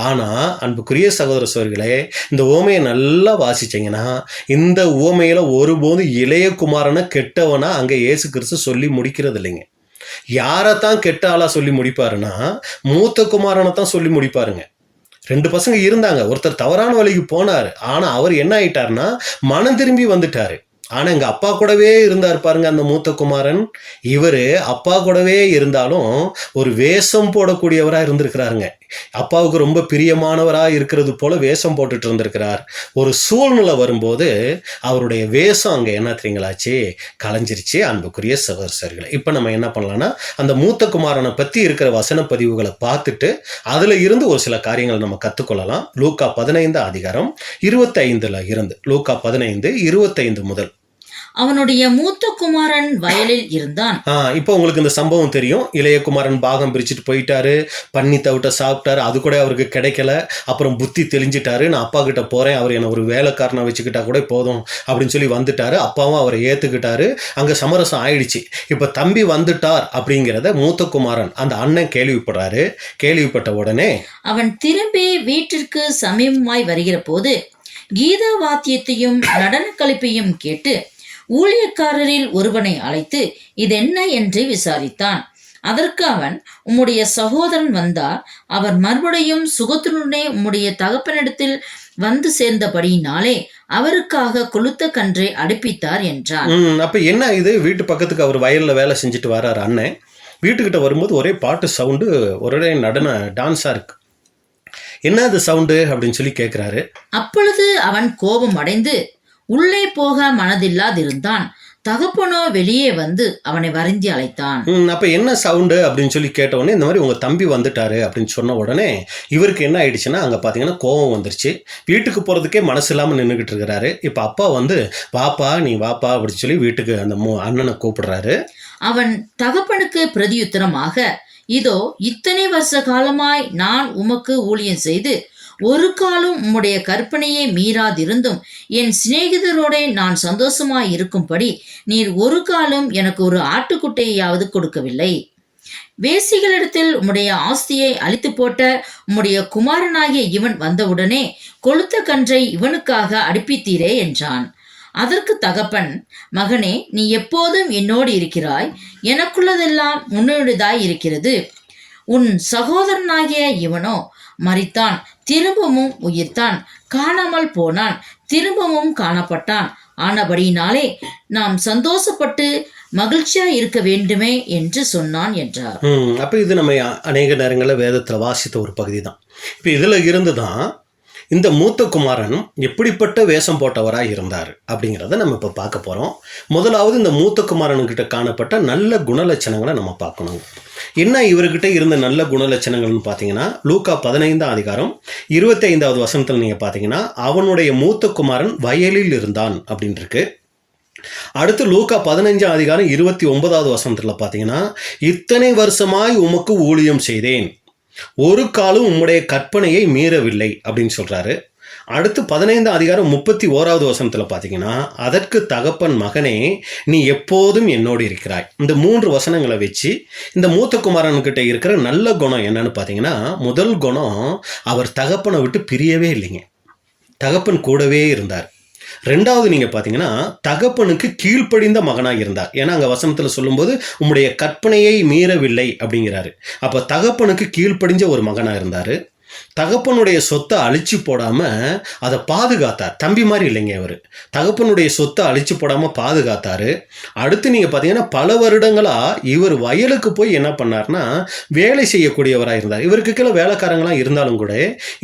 ஆனா அன்புக்குரிய சகோதர சகோதரிகளே, இந்த ஓமையை நல்லா வாசிச்சீங்கன்னா, இந்த ஓமையில ஒருபோது இளைய குமாரனை கெட்டவனா அங்க இயேசு கிறிஸ்து சொல்லி முடிக்கிறது இல்லைங்க. யாரைத்தான் கெட்ட ஆளா சொல்லி முடிப்பாருன்னா, மூத்த குமாரனை தான் சொல்லி முடிப்பாருங்க. 2 பசங்க இருந்தாங்க, ஒருத்தர் தவறான வழிக்கு போனார். ஆனா அவர் என்ன ஆயிட்டாருன்னா மனம் திரும்பி வந்துட்டாரு. ஆனா எங்க அப்பா கூடவே இருந்தார் பாருங்க அந்த மூத்த குமாரன். இவரு அப்பா கூடவே இருந்தாலும் ஒரு வேஷம் போடக்கூடியவரா இருந்திருக்கிறாருங்க. அப்பாவுக்கு ரொம்ப பிரியமானவரா இருக்கிறது போல வேஷம் போட்டுட்டு இருந்திருக்கிறார். ஒரு சூழ்நிலை வரும்போது அவருடைய வேஷம் அங்க என்ன தெரியுங்களாச்சு, கலைஞ்சிருச்சு. அன்புக்குரிய சகோதரர்களே, இப்ப நம்ம என்ன பண்ணலாம்னா அந்த மூத்த குமாரனை பத்தி இருக்கிற வசன பதிவுகளை பார்த்துட்டு அதுல இருந்து ஒரு சில காரியங்களை நம்ம கத்துக்கொள்ளலாம். லூக்கா 15 அதிகாரம் 25 இருந்து, லூக்கா 15:25 முதல். அவனுடைய மூத்த குமாரன் வயலில் இருந்தான். இப்போ உங்களுக்கு இந்த சம்பவம் தெரியும். இளைய குமாரன் பாகம் பிரிச்சுட்டு போயிட்டாரு, பண்ணி தவிட்ட சாப்பிட்டாரு, அது கூட அவருக்கு கிடைக்கல. அப்புறம் புத்தி தெளிஞ்சிட்டாரு, நான் அப்பா கிட்ட போறேன், அவர் என்ன ஒரு வேலைக்காரனை வச்சுக்கிட்டா கூட போதும் அப்படின்னு சொல்லி வந்துட்டாரு. அப்பாவும் அவரை ஏத்துக்கிட்டாரு. அங்க சமரசம் ஆயிடுச்சு. இப்ப தம்பி வந்துட்டார் அப்படிங்கிறத மூத்த குமாரன் அந்த அண்ணன் கேள்விப்படுறாரு. கேள்விப்பட்ட உடனே அவன் திரும்பி வீட்டிற்கு சமீபமாய் வருகிற போது கீத வாத்தியத்தையும் நடன கழிப்பையும் கேட்டு ஊழியக்காரரில் ஒருவனை அழைத்து இதென்ன என்று விசாரித்தான். அதற்கு அவன், உம்முடைய சகோதரன் வந்தார், அவர் மறுபடியும் சுகத்துடனே உம்முடைய தகப்பனிடத்தில் வந்து சேர்ந்தபடியினாலே அவருக்காக கொளுத்த கன்றை அடுப்பித்தார் என்றான். அப்ப என்ன இது, வீட்டு பக்கத்துக்கு அவர் வயல்ல வேலை செஞ்சுட்டு வர்றாரு அண்ணன். வீட்டுக்கிட்ட வரும்போது ஒரே பாட்டு சவுண்டு, ஒரே நடன டான்ஸா இருக்கு. என்ன அது சவுண்டு அப்படின்னு சொல்லி கேட்கிறாரு. அப்பொழுது அவன் கோபம் அடைந்து உள்ளே போக மனதில்லாதிருந்தான். தகப்பனோ வெளியே வந்து அவனை வருந்தி அழைத்தான். அப்ப என்ன சவுண்டு அப்படின்னு சொல்லி கேட்ட உடனே, இந்த மாதிரி உங்க தம்பி வந்துட்டாரு அப்படின்னு சொன்ன உடனே இவருக்கு என்ன ஆயிடுச்சுன்னா அங்க பாத்தீங்கன்னா கோபம் வந்துருச்சு. வீட்டுக்கு போறதுக்கே மனசு இல்லாம நின்றுகிட்டு இருக்கிறாரு. இப்ப அப்பா வாப்பா நீ வாப்பா அப்படின்னு சொல்லி வீட்டுக்கு அந்த அண்ணனை கூப்பிடுறாரு. அவன் தகப்பனுக்கு பிரதியுத்தரமாக, இதோ இத்தனை வருஷ காலமாய் நான் உமக்கு ஊழியம் செய்து ஒரு காலம் உம்முடைய கற்பனையை மீறாதிருந்தும் என் சிநேகிதரோட நான் சந்தோஷமாய் இருக்கும்படி நீர் ஒரு காலம் எனக்கு ஒரு ஆட்டுக்குட்டையாவது கொடுக்கவில்லை. வேசிகளிடத்தில் உம்முடைய ஆஸ்தியை அழித்து போட்ட உம்முடைய குமாரனாகிய இவன் வந்தவுடனே கொளுத்த கன்றை இவனுக்காக அடுப்பித்தீரே என்றான். அதற்கு தகப்பன், மகனே, நீ எப்போதும் என்னோடு இருக்கிறாய், எனக்குள்ளதெல்லாம் உன்னுடையதாய் இருக்கிறது. உன் சகோதரனாகிய இவனோ மரித்தான், திரும்பவும் உயிர்த்தான், காணாமல் போனான், திரும்பவும் காணப்பட்டான். ஆனபடியினாலே நாம் சந்தோஷப்பட்டு மகிழ்ச்சியா இருக்க வேண்டுமே என்று சொன்னான் என்றார். அப்போ இது நம்ம அநேக நேரங்களில் வேதத்தில் வாசித்த ஒரு பகுதி தான். இப்போ இதில் இருந்து தான் இந்த மூத்த குமாரன் எப்படிப்பட்ட வேஷம் போட்டவராக இருந்தார் அப்படிங்கிறத நம்ம இப்போ பார்க்க போகிறோம். முதலாவது இந்த மூத்த குமாரனுக்கிட்ட காணப்பட்ட நல்ல குணலட்சணங்களை நம்ம பார்க்கணும். என்ன இவர்கிட்ட இருந்த நல்ல குணலட்சணங்கள்னு பார்த்தீங்கன்னா, லூக்கா 15ஆம் அதிகாரம் 25வது வசனத்தில் நீங்கள் பார்த்தீங்கன்னா, அவனுடைய மூத்த குமாரன் வயலில் இருந்தான் அப்படின்னு இருக்கு. அடுத்து லூக்கா 15ஆம் அதிகாரம் 29வது வசனத்தில் பார்த்தீங்கன்னா, இத்தனை வருஷமாய் உமக்கு ஊழியம் செய்தேன், ஒரு காலம் உம்முடைய கற்பனையை மீறவில்லை அப்படின்னு சொல்றாரு. அடுத்து 15ஆம் அதிகாரம் 31வது வசனத்தில் பார்த்தீங்கன்னா, அதற்கு தகப்பன் மகனே நீ எப்போதும் என்னோடு இருக்கிறாய். இந்த 3 வசனங்களை வச்சு இந்த மூத்த குமாரன்கிட்ட இருக்கிற நல்ல குணம் என்னன்னு பார்த்தீங்கன்னா, முதல் குணம், அவர் தகப்பனை விட்டு பிரியவே இல்லைங்க. தகப்பன் கூடவே இருந்தார். ரெண்டாவது நீங்கள் பார்த்தீங்கன்னா, தகப்பனுக்கு கீழ்ப்படிந்த மகனாக இருந்தார். ஏன்னா அங்கே வசனத்தில் சொல்லும்போது உம்முடைய கற்பனையை மீறவில்லை அப்படிங்கிறாரு. அப்போ தகப்பனுக்கு கீழ்ப்படிஞ்ச ஒரு மகனாக இருந்தார். தகப்பனுடைய சொத்தை அழிச்சு போடாமல் அதை பாதுகாத்தார். தம்பி மாதிரி இல்லைங்க அவர். தகப்பனுடைய சொத்தை அழிச்சு போடாமல் பாதுகாத்தார். அடுத்து நீங்கள் பார்த்தீங்கன்னா, பல வருடங்களாக இவர் வயலுக்கு போய் என்ன பண்ணார்னா வேலை செய்யக்கூடியவராக இருந்தார். இவருக்கு கீழே வேலைக்காரங்களாம் இருந்தாலும் கூட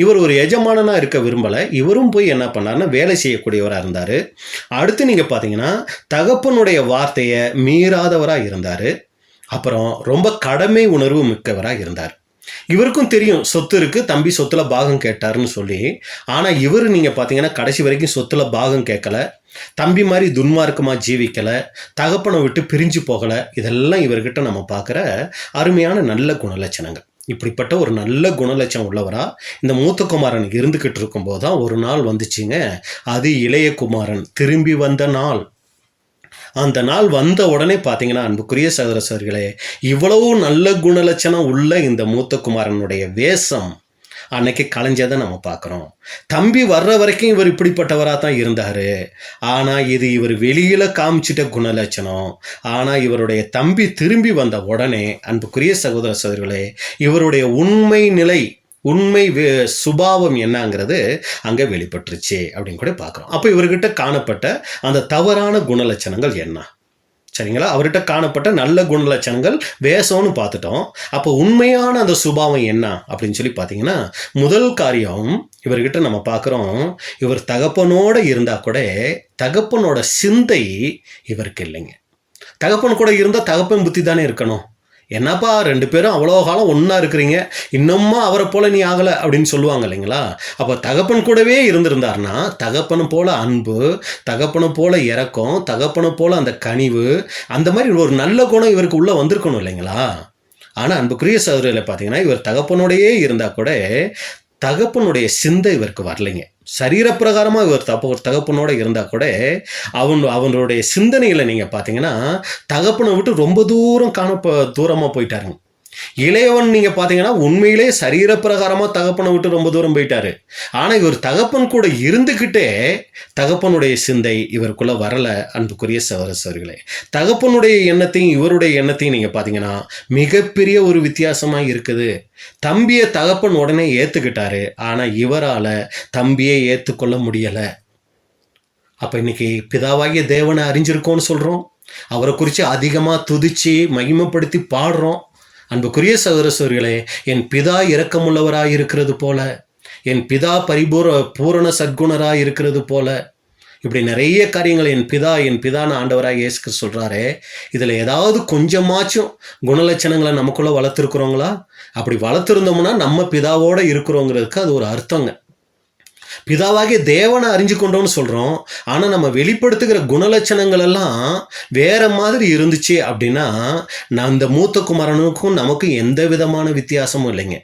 இவர் ஒரு எஜமானனாக இருக்க விரும்பலை. இவரும் போய் என்ன பண்ணார்னா வேலை செய்யக்கூடியவராக இருந்தார். அடுத்து நீங்கள் பார்த்தீங்கன்னா, தகப்பனுடைய வார்த்தையை மீறாதவராக இருந்தார். அப்புறம் ரொம்ப கடமை உணர்வு மிக்கவராக இருந்தார். இவருக்கும் தெரியும் சொத்து இருக்கு, தம்பி சொத்துல பாகம் கேட்டாருன்னு சொல்லி. ஆனா இவர் நீங்க பாத்தீங்கன்னா கடைசி வரைக்கும் சொத்துல பாகம் கேட்கல, தம்பி மாதிரி துன்மார்க்கமா ஜீவிக்கல, தகப்பனை விட்டு பிரிஞ்சு போகல. இதெல்லாம் இவர்கிட்ட நம்ம பார்க்குற அருமையான நல்ல குணலட்சணங்கள். இப்படிப்பட்ட ஒரு நல்ல குணலட்சணம் உள்ளவரா இந்த மூத்த குமாரன் இருந்துகிட்டு இருக்கும் போதுதான் ஒரு நாள் வந்துச்சுங்க. அது இளைய குமாரன் திரும்பி வந்த நாள். அந்த நாள் வந்த உடனே பார்த்தீங்கன்னா, அன்புக்குரிய சகோதர சகோதரிகளே, இவ்வளவு நல்ல குணலட்சணம் உள்ள இந்த மூத்த குமாரனுடைய வேஷம் அன்னைக்கு கலைஞ்சதை நம்ம பார்க்குறோம். தம்பி வர்ற வரைக்கும் இவர் இப்படிப்பட்டவராக தான் இருந்தார். ஆனால் இது இவர் வெளியில் காமிச்சிட்ட குணலட்சணம். ஆனால் இவருடைய தம்பி திரும்பி வந்த உடனே அன்புக்குரிய சகோதர சகோதரிகளே, இவருடைய உண்மை நிலை, உண்மை சுபாவம் என்னங்கிறது அங்கே வெளிப்பட்டுருச்சு அப்படின்னு கூட பார்க்குறோம். அப்போ இவர்கிட்ட காணப்பட்ட அந்த தவறான குணலட்சணங்கள் என்ன? சரிங்களா? அவர்கிட்ட காணப்பட்ட நல்ல குணலட்சணங்கள் வேஷம்னு பார்த்துட்டோம். அப்போ உண்மையான அந்த சுபாவம் என்ன அப்படின்னு சொல்லி பார்த்தீங்கன்னா, முதல் காரியம் இவர்கிட்ட நம்ம பார்க்குறோம், இவர் தகப்பனோட இருந்தால் கூட தகப்பனோட சிந்தை இவருக்கு இல்லைங்க. தகப்பன் கூட இருந்தால் தகப்பன் புத்தி தானே இருக்கணும். என்னப்பா 2 பேரும் அவ்வளோ காலம் ஒன்றா இருக்கிறீங்க, இன்னும்மா அவரை போல நீ ஆகலை அப்படின்னு சொல்லுவாங்க இல்லைங்களா? அப்போ தகப்பன் கூடவே இருந்திருந்தார்னா தகப்பனை போல அன்பு, தகப்பனை போல இரக்கம், தகப்பனை போல அந்த கனிவு, அந்த மாதிரி ஒரு நல்ல குணம் இவருக்கு உள்ளே வந்திருக்கணும் இல்லைங்களா? ஆனால் அன்புக்குரிய சகோதரில் பார்த்தீங்கன்னா, இவர் தகப்பனோடையே இருந்தால் கூட தகப்பனுடைய சிந்தை இவருக்கு வரலைங்க. சரீரப்பிரகாரமாக இவர் தகப்பனோட இருந்தால் கூட அவனுடைய சிந்தனையில் நீங்கள் பார்த்தீங்கன்னா, தகப்பனை விட்டு ரொம்ப தூரமாக போயிட்டாருங்க. இளையவன் நீங்கள் பார்த்தீங்கன்னா உண்மையிலே சரீரப்பிரகாரமாக தகப்பனை விட்டு ரொம்ப தூரம் போயிட்டாரு. ஆனால் இவர் தகப்பன் கூட இருந்துக்கிட்டே தகப்பனுடைய சிந்தை இவருக்குள்ள வரலை. அன்புக்குரிய சகோதர சகோதரிகளே, தகப்பனுடைய எண்ணத்தையும் இவருடைய எண்ணத்தையும் நீங்கள் பார்த்தீங்கன்னா மிகப்பெரிய ஒரு வித்தியாசமாக இருக்குது. தம்பியை தகப்பன் உடனே ஏற்றுக்கிட்டாரு, ஆனால் இவரால் தம்பியை ஏற்றுக்கொள்ள முடியலை. அப்போ இன்னைக்கு பிதாவாகிய தேவனை அறிஞ்சிருக்கோன்னு சொல்கிறோம், அவரை குறித்து அதிகமாக துதிச்சு மகிமைப்படுத்தி பாடுறோம். அன்புக்குரிய சகோதர சகோதரிகளே, என் பிதா இரக்கமுள்ளவராய் இருக்கிறது போல, என் பிதா பூரண சத்குணராய் இருக்கிறது போல, இப்படி நிறைய காரியங்கள் என் பிதான்னு ஆண்டவராக இயேசு கிறிஸ்து சொல்கிறாரே, இதில் ஏதாவது கொஞ்சமாச்சும் குணலட்சணங்களை நமக்குள்ளே வளர்த்துருக்குறோங்களா? அப்படி வளர்த்துருந்தோம்னா நம்ம பிதாவோடு இருக்கிறோங்கிறதுக்கு அது ஒரு அர்த்தங்க. பிதாவாகிய தேவனை அறிஞ்சு கொண்டோன்னு சொல்கிறோம், ஆனால் நம்ம வெளிப்படுத்துகிற குணலட்சணங்கள் எல்லாம் வேற மாதிரி இருந்துச்சு அப்படின்னா அந்த மூத்த குமாரனுக்கும் நமக்கும் எந்த விதமான வித்தியாசமும் இல்லைங்க.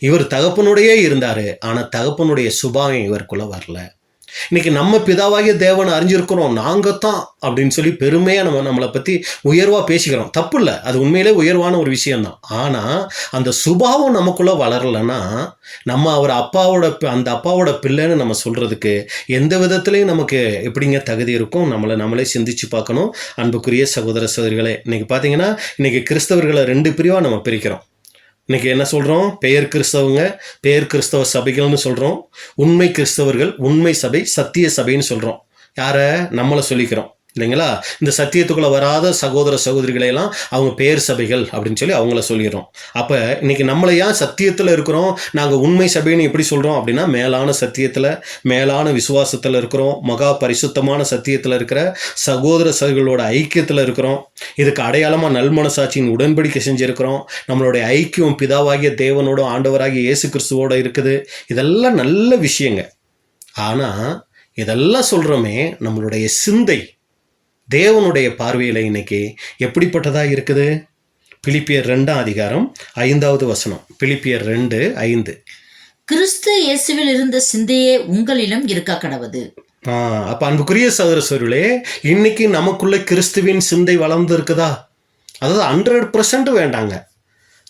இவர் தகப்பனுடையே இருந்தார், ஆனால் தகப்பனுடைய சுபாவம் இவருக்குள்ளே வரல. இன்னைக்கு நம்ம பிதாவாகிய தேவனை அறிஞ்சிருக்கிறோம், நாங்கள் தான் அப்படின்னு சொல்லி பெருமையாக நம்மளை பற்றி உயர்வாக பேசிக்கிறோம். தப்பு இல்லை, அது உண்மையிலே உயர்வான ஒரு விஷயம்தான். ஆனால் அந்த சுபாவம் நமக்குள்ளே வளரலைன்னா நம்ம அந்த அப்பாவோட பிள்ளைன்னு நம்ம சொல்கிறதுக்கு எந்த விதத்துலையும் நமக்கு எப்படிங்க தகுதி இருக்கும்? நம்மளே சிந்திச்சு பார்க்கணும். அன்புக்குரிய சகோதர சகோதரிகளே, இன்னைக்கு பார்த்தீங்கன்னா இன்னைக்கு கிறிஸ்தவர்களை 2 பிரிவாக நம்ம பிரிக்கிறோம். இன்றைக்கி என்ன சொல்கிறோம்? பெயர் கிறிஸ்தவ சபைகள்னு சொல்கிறோம். உண்மை கிறிஸ்தவர்கள், உண்மை சபை, சத்திய சபைன்னு சொல்கிறோம். யாரை? நம்மளை சொல்லிக்கிறோம் இல்லைங்களா? இந்த சத்தியத்துக்குள்ளே வராத சகோதர சகோதரிகளையெல்லாம் அவங்க பேர் சபைகள் அப்படின்னு சொல்லி அவங்கள சொல்லிடுறோம். அப்போ இன்னைக்கு நம்மளை ஏன் சத்தியத்தில் இருக்கிறோம், நாங்கள் உண்மை சபைன்னு எப்படி சொல்கிறோம் அப்படின்னா, மேலான சத்தியத்தில், மேலான விசுவாசத்தில் இருக்கிறோம், மகா பரிசுத்தமான சத்தியத்தில் இருக்கிற சகோதர சகோதரிகளோட ஐக்கியத்தில் இருக்கிறோம். இதுக்கு அடையாளமாக நல்மனசாட்சியின் உடன்படிக்கை செஞ்சுருக்கிறோம். நம்மளுடைய ஐக்கியம் பிதாவாகிய தேவனோட ஆண்டவராகிய இயேசு கிறிஸ்துவோட இருக்குது. இதெல்லாம் நல்ல விஷயங்க. ஆனால் இதெல்லாம் சொல்கிறோமே, நம்மளுடைய சிந்தை தேவனுடைய பார்வையில் இன்னைக்கு எப்படிப்பட்டதா இருக்குது? பிலிப்பியர் 2ஆம் அதிகாரம் 5வது வசனம். பிலிப்பியர் 2:5. கிறிஸ்து இயேசுவில் இருந்த சிந்தையே உங்களிலும் இருக்க கடவது. அப்ப அன்புக்குரிய சகோதர சகோதரிகளே, இன்னைக்கு நமக்குள்ள கிறிஸ்துவின் சிந்தை வளர்ந்து இருக்குதா? அதாவது 100% வேண்டாங்க.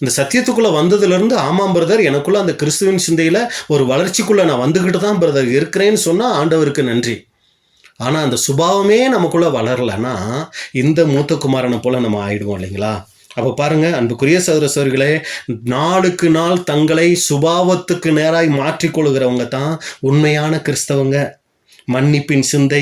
இந்த சத்தியத்துக்குள்ள வந்ததுலேருந்து, ஆமாம் பிரதர், எனக்குள்ள அந்த கிறிஸ்துவின் சிந்தையில ஒரு வளர்ச்சிக்குள்ள நான் வந்துக்கிட்டு தான் பிரதர் இருக்கிறேன்னு சொன்னா ஆண்டவருக்கு நன்றி. ஆனால் அந்த சுபாவமே நமக்குள்ளே வளரலைன்னா இந்த மூத்த குமாரனை போல் நம்ம ஆயிடுவோம் இல்லைங்களா? அப்போ பாருங்கள் அன்புக்குரிய சகோதர சகோதரிகளே, நாளுக்கு நாள் தங்களை சுபாவத்துக்கு நேராய் மாற்றிக்கொள்கிறவங்க தான் உண்மையான கிறிஸ்தவங்க. மன்னிப்பின் சிந்தை,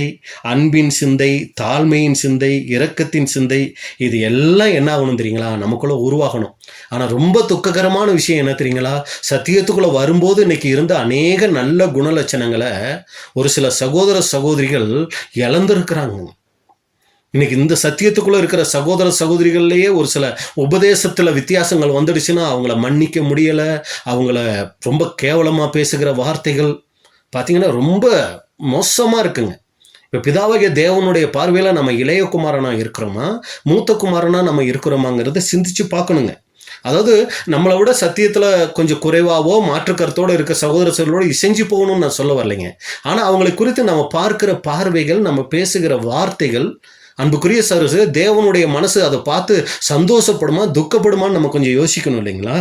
அன்பின் சிந்தை, தாழ்மையின் சிந்தை, இரக்கத்தின் சிந்தை, இது எல்லாம் என்ன ஆகணும் தெரியுங்களா? நமக்குள்ளே உருவாகணும். ஆனால் ரொம்ப துக்ககரமான விஷயம் என்ன தெரியுங்களா? சத்தியத்துக்குள்ளே வரும்போது இன்னைக்கு இருந்த அநேக நல்ல குணலட்சணங்களை ஒரு சில சகோதர சகோதரிகள் இழந்திருக்கிறாங்க. இன்னைக்கு இந்த சத்தியத்துக்குள்ளே இருக்கிற சகோதர சகோதரிகள்லேயே ஒரு சில உபதேசத்தில் வித்தியாசங்கள் வந்துடுச்சுன்னா அவங்கள மன்னிக்க முடியலை. அவங்கள ரொம்ப கேவலமாக பேசுகிற வார்த்தைகள் பார்த்தீங்கன்னா ரொம்ப மோசமாக இருக்குங்க. இப்போ பிதாவாகிய தேவனுடைய பார்வையில் நம்ம இளைய குமாரனா இருக்கிறோமா, மூத்த குமாரனா நம்ம இருக்கிறோமாங்கிறத சிந்திச்சு பார்க்கணுங்க. அதாவது நம்மளை விட சத்தியத்தில் கொஞ்சம் குறைவாவோ மாற்று கருத்தோடு இருக்க சகோதர சகோதரோடு இசைஞ்சு போகணும்னு நான் சொல்ல வரலைங்க. ஆனால் அவங்களை குறித்து நம்ம பார்க்கிற பார்வைகள், நம்ம பேசுகிற வார்த்தைகள், அன்புக்குரிய சகோதரர், தேவனுடைய மனசு அதை பார்த்து சந்தோஷப்படுமா துக்கப்படுமான்னு நம்ம கொஞ்சம் யோசிக்கணும் இல்லைங்களா?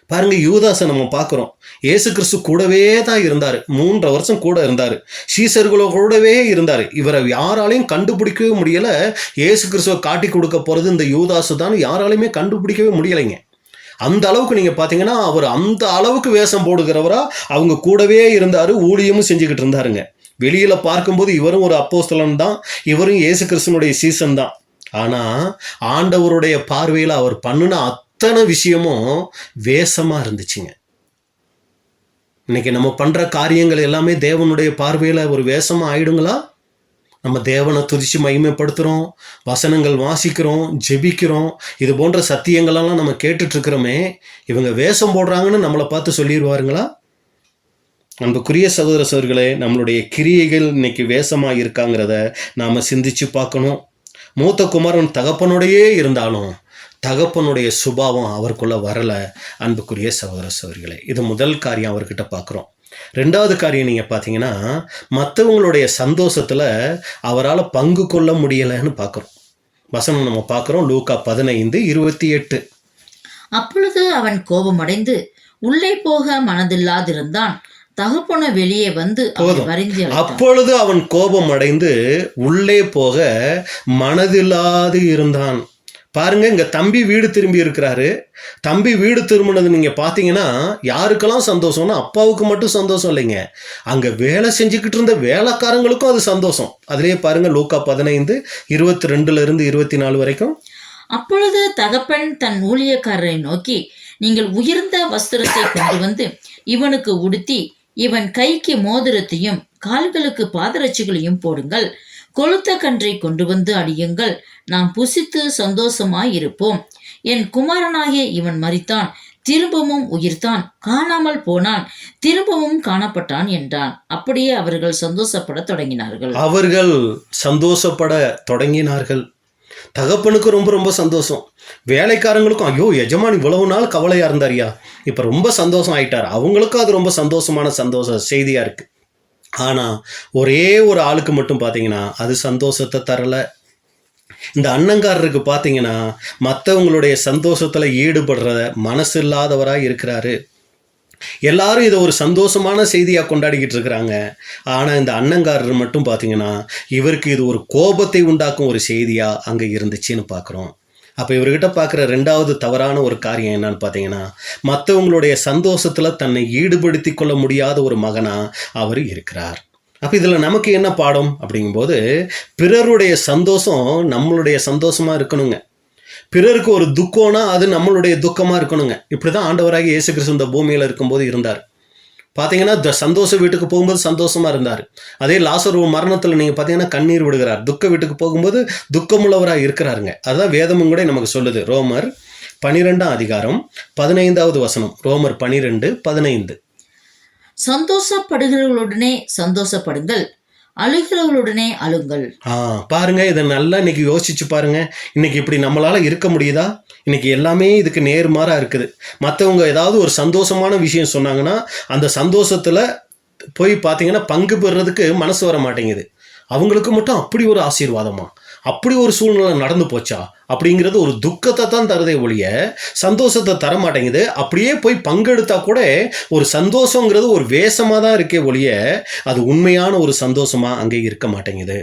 பாருங்க, யூதாசை நம்ம பார்க்குறோம். இயேசு கிறிஸ்து கூடவே தான் இருந்தார். 3 வருஷம் கூட இருந்தார். சீசர்களோ கூடவே இருந்தார். இவரை யாராலையும் கண்டுபிடிக்கவே முடியலை. இயேசு கிறிஸ்துவை காட்டி கொடுக்க போகிறது இந்த யூதாசு தான் யாராலையுமே கண்டுபிடிக்கவே முடியலைங்க. அந்த அளவுக்கு நீங்கள் பார்த்தீங்கன்னா அவர் அந்த அளவுக்கு வேஷம் போடுகிறவரா அவங்க கூடவே இருந்தார், ஊழியமும் செஞ்சுக்கிட்டு இருந்தாருங்க. வெளியில் பார்க்கும்போது இவரும் ஒரு அப்போஸ்தலன் தான், இவரும் இயேசு கிறிஸ்துனுடைய சீசன் தான். ஆனால் ஆண்டவருடைய பார்வையில் அவர் பண்ணின அத்தனை விஷயமும் வேஷமாக இருந்துச்சுங்க. இன்னைக்கு நம்ம பண்ணுற காரியங்கள் எல்லாமே தேவனுடைய பார்வையில் ஒரு வேஷமாக ஆயிடுங்களா? நம்ம தேவனை துதிச்சு மகிமைப்படுத்துகிறோம், வசனங்கள் வாசிக்கிறோம், ஜெபிக்கிறோம், இது போன்ற சத்தியங்களெல்லாம் நம்ம கேட்டுட்ருக்கிறோமே, இவங்க வேஷம் போடுறாங்கன்னு நம்மளை பார்த்து சொல்லிடுவாருங்களா? அன்புக்குரிய சகோதர சகோதரிகளே, நம்மளுடைய கிரியைகள் இன்னைக்கு வேஷமாக இருக்காங்கிறத நாம் சிந்திச்சு பார்க்கணும். மூத்த குமாரன் தகப்பனோடையே இருந்தாலும் தகப்பனுடைய சுபாவம் அவருக்குள்ள வரலை. அன்புக்குரிய சகோதர சகோதரிகளே, இது முதல் காரியம் அவர்கிட்ட பார்க்குறோம். 2வது காரியம் நீங்கள் பார்த்தீங்கன்னா, மற்றவங்களுடைய சந்தோஷத்தில் அவரால் பங்கு கொள்ள முடியலைன்னு பார்க்குறோம். வசனம் நம்ம பார்க்குறோம், லூக்கா 15:28. அப்பொழுது அவன் கோபமடைந்து உள்ளே போக மனதில்லாதிருந்தான். தகப்பன வெளியே வந்து அப்பொழுது அவன் கோபம் அடைந்து உள்ளே போக மனதில்லாது இருந்தான். பாருங்க, இங்க தம்பி வீடு திரும்பி இருக்கிறாரு. தம்பி வீடு திரும்பினது நீங்க பாத்தீங்கன்னா யாருக்கெல்லாம் சந்தோஷம்னா அப்பாவுக்கு மட்டும் சந்தோஷம் இல்லைங்க, அங்க வேலை செஞ்சுக்கிட்டு இருந்த வேலைக்காரங்களுக்கும் அது சந்தோஷம். அதுலயே பாருங்க, லூக்கா 15:22-24 வரைக்கும். அப்பொழுது தகப்பன் தன் ஊழியக்காரரை நோக்கி, நீங்கள் உயர்ந்த வஸ்திரத்தை கொண்டு வந்து இவனுக்கு உடுத்தி இவன் கைக்கு மோதிரத்தையும் கால்களுக்கு பாதரட்சிகளையும் போடுங்கள். கொளுத்த கன்றை கொண்டு வந்து அடியுங்கள், நாம் புசித்து சந்தோஷமாய் இருப்போம். என் குமாரனாகிய இவன் மரித்தான், திரும்பவும் உயிர்த்தான், காணாமல் போனான், திரும்பவும் காணப்பட்டான் என்றான். அப்படியே அவர்கள் சந்தோஷப்பட தொடங்கினார்கள். தகப்பனுக்கு ரொம்ப ரொம்ப சந்தோஷம். வேலைக்காரங்களுக்கும், ஐயோ எஜமான் இவ்வளவு நாள் கவலையா இருந்தாரியா, இப்ப ரொம்ப சந்தோஷம் ஆயிட்டார். அவங்களுக்கும் அது ரொம்ப சந்தோஷமான செய்தியா இருக்கு. ஆனால் ஒரே ஒரு ஆளுக்கு மட்டும் பார்த்தீங்கன்னா அது சந்தோஷத்தை தரலை. இந்த அண்ணங்காரருக்கு பார்த்தீங்கன்னா மற்றவங்களுடைய சந்தோஷத்தில் ஈடுபடுற மனசு இல்லாதவராக இருக்கிறாரு. எல்லாரும் இதை ஒரு சந்தோஷமான செய்தியாக கொண்டாடிக்கிட்டு இருக்கிறாங்க. ஆனால் இந்த அண்ணங்காரர் மட்டும் பார்த்தீங்கன்னா இவருக்கு இது ஒரு கோபத்தை உண்டாக்கும் ஒரு செய்தியாக அங்கே இருந்துச்சுன்னு பார்க்குறோம். அப்போ இவர்கிட்ட பார்க்குற 2வது தவறான ஒரு காரியம் என்னன்னு பார்த்தீங்கன்னா, மற்றவங்களுடைய சந்தோஷத்தில் தன்னை ஈடுபடுத்தி கொள்ள முடியாத ஒரு மகனாக அவர் இருக்கிறார். அப்போ இதில் நமக்கு என்ன பாடம் அப்படிங்கும்போது, பிறருடைய சந்தோஷம் நம்மளுடைய சந்தோஷமாக இருக்கணுங்க. பிறருக்கு ஒரு துக்கம்னா அது நம்மளுடைய துக்கமாக இருக்கணுங்க. இப்படி தான் ஆண்டவராகி இயேசு கிறிஸ்து இந்த பூமியில் இருக்கும்போது இருந்தார். பார்த்தீங்கன்னா சந்தோஷ வீட்டுக்கு போகும்போது சந்தோஷமாக இருந்தார். அதே லாசரு மரணத்தில் நீங்கள் பார்த்தீங்கன்னா கண்ணீர் விடுகிறார். துக்க வீட்டுக்கு போகும்போது துக்கமுள்ளவராக இருக்கிறாருங்க. அதுதான் வேதமும் கூட நமக்கு சொல்லுது. ரோமர் 12ஆம் அதிகாரம் 15வது வசனம். ரோமர் 12:15. சந்தோஷப்படுகிறவர்களுடனே சந்தோஷப்படுங்கள், அழுகிறவர்களுடனே அழுங்கள். பாருங்க, இதை நல்லா இன்னைக்கு யோசிச்சு பாருங்க. இன்னைக்கு இப்படி நம்மளால இருக்க முடியுதா? இன்னைக்கு எல்லாமே இதுக்கு நேர்மாறா இருக்குது. மற்றவங்க ஏதாவது ஒரு சந்தோஷமான விஷயம் சொன்னாங்கன்னா அந்த சந்தோஷத்துல போய் பார்த்தீங்கன்னா பங்கு பெறுறதுக்கு மனசு வர மாட்டேங்குது. அவங்களுக்கு மட்டும் அப்படி ஒரு ஆசீர்வாதமா, அப்படி ஒரு சூழ்நிலை நடந்து போச்சா அப்படிங்கிறது ஒரு துக்கத்தை தான் தருதே ஒழிய சந்தோஷத்தை தர மாட்டேங்குது. அப்படியே போய் பங்கெடுத்தா கூட ஒரு சந்தோஷங்கிறது ஒரு வேஷமாக தான் இருக்கே ஒழிய அது உண்மையான ஒரு சந்தோஷமா அங்கே இருக்க மாட்டேங்குது.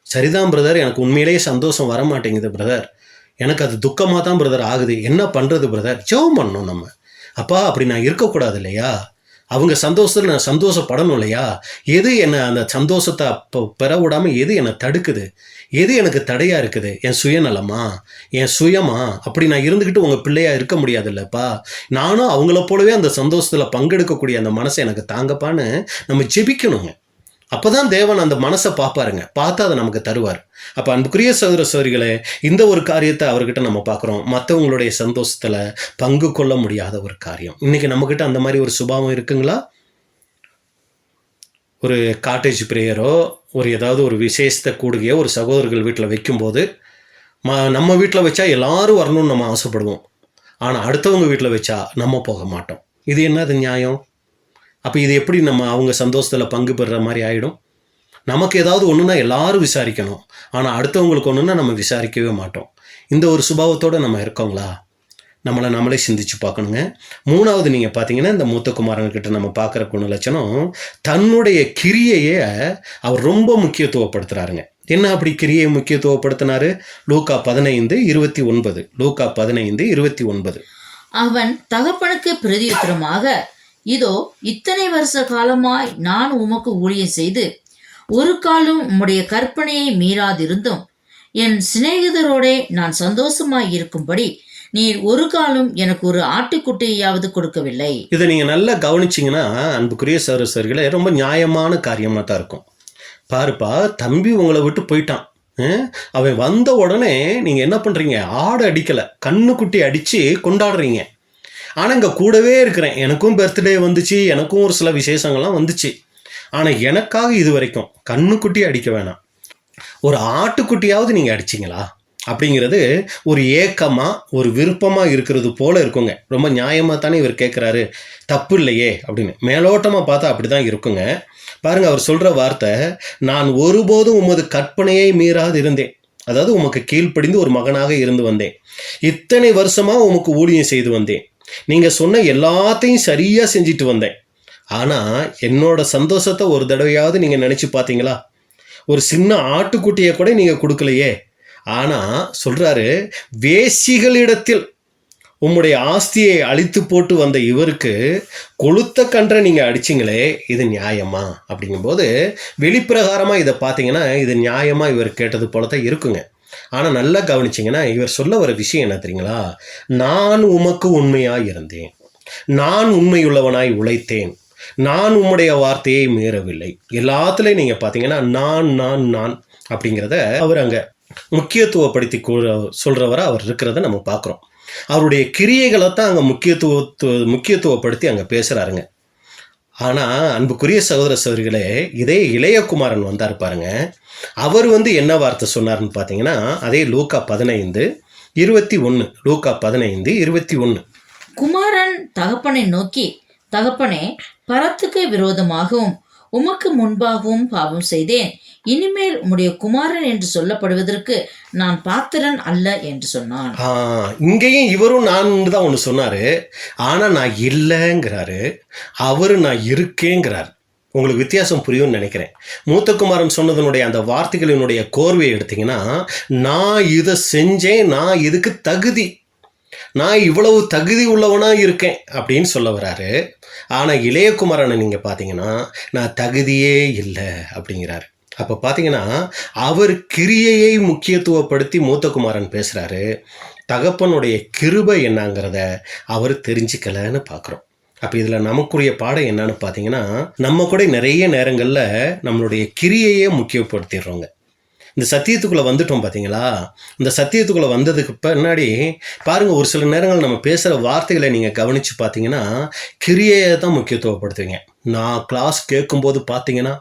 சரிதான் பிரதர், எனக்கு உண்மையிலேயே சந்தோஷம் வர மாட்டேங்குது பிரதர், எனக்கு அது துக்கமாக தான் பிரதர் ஆகுது, என்ன பண்ணுறது பிரதர்? ஜெபம் பண்ணணும் நம்ம. அப்பா அப்படி நான் இருக்கக்கூடாது இல்லையா? அவங்க சந்தோஷத்தில் நான் சந்தோஷப்படணும் இல்லையா? எது என்னை அந்த சந்தோஷத்தை அப்போ பெற விடாமல் எது என்னை தடுக்குது? எது எனக்கு தடையாக இருக்குது? என் சுயநலமா, என் சுயமா? அப்படி நான் இருந்துக்கிட்டு உங்கள் பிள்ளையாக இருக்க முடியாது இல்லைப்பா. நானும் அவங்கள போலவே அந்த சந்தோஷத்தில் பங்கெடுக்கக்கூடிய அந்த மனசை எனக்கு தாங்கப்பான்னு நம்ம ஜெபிக்கணுங்க. அப்போ தான் தேவன் அந்த மனசை பார்ப்பாருங்க, பார்த்து அதை நமக்கு தருவார். அப்போ அன்புக்குரிய சகோதர சகோதரிகளே, இந்த ஒரு காரியத்தை அவர்கிட்ட நம்ம பார்க்குறோம். மற்றவங்களுடைய சந்தோஷத்தில் பங்கு கொள்ள முடியாத ஒரு காரியம். இன்றைக்கி நம்மக்கிட்ட அந்த மாதிரி ஒரு சுபாவம் இருக்குங்களா? ஒரு காட்டேஜ் ப்ரேயரோ ஒரு ஏதாவது ஒரு விசேஷத்தை கூடுகையோ ஒரு சகோதரர்கள் வீட்டில் வைக்கும்போது நம்ம வீட்டில் வச்சா எல்லாரும் வரணும்னு நம்ம ஆசைப்படுவோம். ஆனால் அடுத்தவங்க வீட்டில் வச்சா நம்ம போக மாட்டோம். இது என்னது நியாயம்? அப்போ இது எப்படி நம்ம அவங்க சந்தோஷத்தில் பங்கு பெறுற மாதிரி ஆகிடும்? நமக்கு ஏதாவது ஒன்றுனா எல்லாரும் விசாரிக்கணும், ஆனால் அடுத்தவங்களுக்கு ஒன்றுனா நம்ம விசாரிக்கவே மாட்டோம். இந்த ஒரு சுபாவத்தோடு நம்ம இருக்கோங்களா? நம்மளே சிந்திச்சு பார்க்கணுங்க. மூணாவது நீங்கள் பார்த்தீங்கன்னா இந்த மூத்த குமாரன்கிட்ட நம்ம பார்க்குற குணலட்சணம், தன்னுடைய கிரியையை அவர் ரொம்ப முக்கியத்துவப்படுத்துகிறாருங்க. என்ன அப்படி கிரியை முக்கியத்துவப்படுத்தினாரு? லூக்கா 15:29. லூக்கா 15:29. அவன் தகப்பனுக்கு பிரதியுத்தரமாக, இதோ இத்தனை வருஷ காலமாய் நான் உமக்கு ஊழியம் செய்து ஒரு காலம் உம்முடைய கற்பனையை மீறாதிருந்தும் என் சிநேகிதரோடே நான் சந்தோஷமாய் இருக்கும்படி நீர் ஒரு காலம் எனக்கு ஒரு ஆட்டுக்குட்டியாவது கொடுக்கவில்லை. இதை நீங்கள் நல்லா கவனிச்சிங்கன்னா அன்புக்குரிய சகோதரர்களே, ரொம்ப நியாயமான காரியமாக தான் இருக்கும். பாருப்பா, தம்பி உங்களை விட்டு போயிட்டான். அவன் வந்த உடனே நீங்கள் என்ன பண்ணுறீங்க? ஆடு அடிக்கலை, கண்ணுக்குட்டி அடித்து கொண்டாடுறீங்க. ஆனால் இங்கே கூடவே இருக்கிறேன், எனக்கும் பர்த்டே வந்துச்சு, எனக்கும் ஒரு சில விசேஷங்கள்லாம் வந்துச்சு. ஆனால் எனக்காக இது வரைக்கும் கண்ணுக்குட்டி அடிக்க வேணாம், ஒரு ஆட்டுக்குட்டியாவது நீங்கள் அடிச்சிங்களா அப்படிங்கிறது ஒரு ஏக்கமாக ஒரு விருப்பமாக இருக்கிறது போல இருக்குங்க. ரொம்ப நியாயமாக தானே இவர் கேட்குறாரு, தப்பு இல்லையே அப்படின்னு. மேலோட்டமாக பார்த்தா அப்படி தான் இருக்குங்க. பாருங்கள், அவர் சொல்கிற வார்த்தை, நான் ஒருபோதும் உமது கற்பனையை மீறாது இருந்தேன். அதாவது உமக்கு கீழ்ப்படிந்து ஒரு மகனாக இருந்து வந்தேன். இத்தனை வருஷமாக உமக்கு ஊழியம் செய்து வந்தேன். நீங்கள் சொன்ன எல்லாத்தையும் சரியாக செஞ்சுட்டு வந்தேன். ஆனால் என்னோட சந்தோஷத்தை ஒரு தடவையாவது நீங்கள் நினச்சி பார்த்தீங்களா? ஒரு சின்ன ஆட்டுக்குட்டியை கூட நீங்கள் கொடுக்கலையே. ஆனால் சொல்கிறாரு, வேசிகளிடத்தில் உம்முடைய ஆஸ்தியை அழித்து போட்டு வந்த இவருக்கு கொளுத்த கன்றை நீங்கள் அடிச்சிங்களே, இது நியாயமா அப்படிங்கும்போது வெளிப்பிரகாரமாக இதை பார்த்தீங்கன்னா இது நியாயமாக இவர் கேட்டது போல தான் இருக்குங்க. ஆனால் நல்லா கவனிச்சிங்கன்னா இவர் சொல்ல வர விஷயம் என்ன தெரியுங்களா? நான் உமக்கு உண்மையாக இருந்தேன், நான் உண்மையுள்ளவனாய் உழைத்தேன், நான் உம்முடைய வார்த்தையை மீறவில்லை. எல்லாத்துலேயும் நீங்கள் பார்த்தீங்கன்னா நான் நான் நான் அப்படிங்கிறத அவர் அங்கே முக்கியத்துவப்படுத்தி சொல்கிறவராக அவர் இருக்கிறத நம்ம பார்க்குறோம். அவருடைய கிரியைகளை தான் அங்கே முக்கியத்துவப்படுத்தி அங்கே பேசுகிறாருங்க. ஆனால் அன்புக்குரிய சகோதர சகோதரிகளே, இதே இளையகுமாரன் வந்தார் பாருங்க, அவர் என்ன வார்த்தை சொன்னார்னு பார்த்தீங்கன்னா, அதே லூக்கா 15:21. லூக்கா 15:21. குமாரன் தகப்பனை நோக்கி, தகப்பனே, பரத்துக்கு விரோதமாகவும் உமக்கு முன்பாகவும் பாவம் செய்தேன், இனிமேல் உம்முடைய குமாரன் என்று சொல்லப்படுவதற்கு நான் பாத்திரன் அல்ல என்று சொன்னான். இங்கேயும் இவரும் நான் தான் ஒன்று சொன்னாரு, ஆனால் நான் இல்லைங்கிறாரு, அவரு நான் இருக்கேங்கிறார். உங்களுக்கு வித்தியாசம் புரியும்னு நினைக்கிறேன். மூத்த குமாரன் சொன்னதனுடைய அந்த வார்த்தைகளினுடைய கோர்வையை எடுத்தீங்கன்னா, நான் இதை செஞ்சேன், நான் இதுக்கு தகுதி, நான் இவ்வளவு தகுதி உள்ளவனா இருக்கேன் அப்படின்னு சொல்ல வராரு. ஆனால் இளையகுமாரனை நீங்கள் பார்த்தீங்கன்னா நான் தகுதியே இல்லை அப்படிங்கிறாரு. அப்போ பார்த்தீங்கன்னா அவர் கிரியையை முக்கியத்துவப்படுத்தி மூத்த குமாரன் பேசுகிறாரு. தகப்பனுடைய கிருபை என்னங்கிறத அவர் தெரிஞ்சுக்கலன்னு பார்க்குறோம். அப்போ இதில் நமக்குரிய பாடம் என்னன்னு பார்த்தீங்கன்னா, நம்ம கூட நிறைய நேரங்களில் நம்மளுடைய கிரியையே முக்கியப்படுத்திடுறோங்க. இந்த சத்தியத்துக்குள்ளே வந்துட்டோம் பார்த்தீங்களா? இந்த சத்தியத்துக்குள்ளே வந்ததுக்கு பின்னாடி பாருங்கள், ஒரு சில நேரங்கள் நம்ம பேசுகிற வார்த்தைகளை நீங்கள் கவனித்து பார்த்தீங்கன்னா கிரியையை தான் முக்கியத்துவப்படுத்துவீங்க. நான் கிளாஸ் கேட்கும்போது பார்த்தீங்கன்னா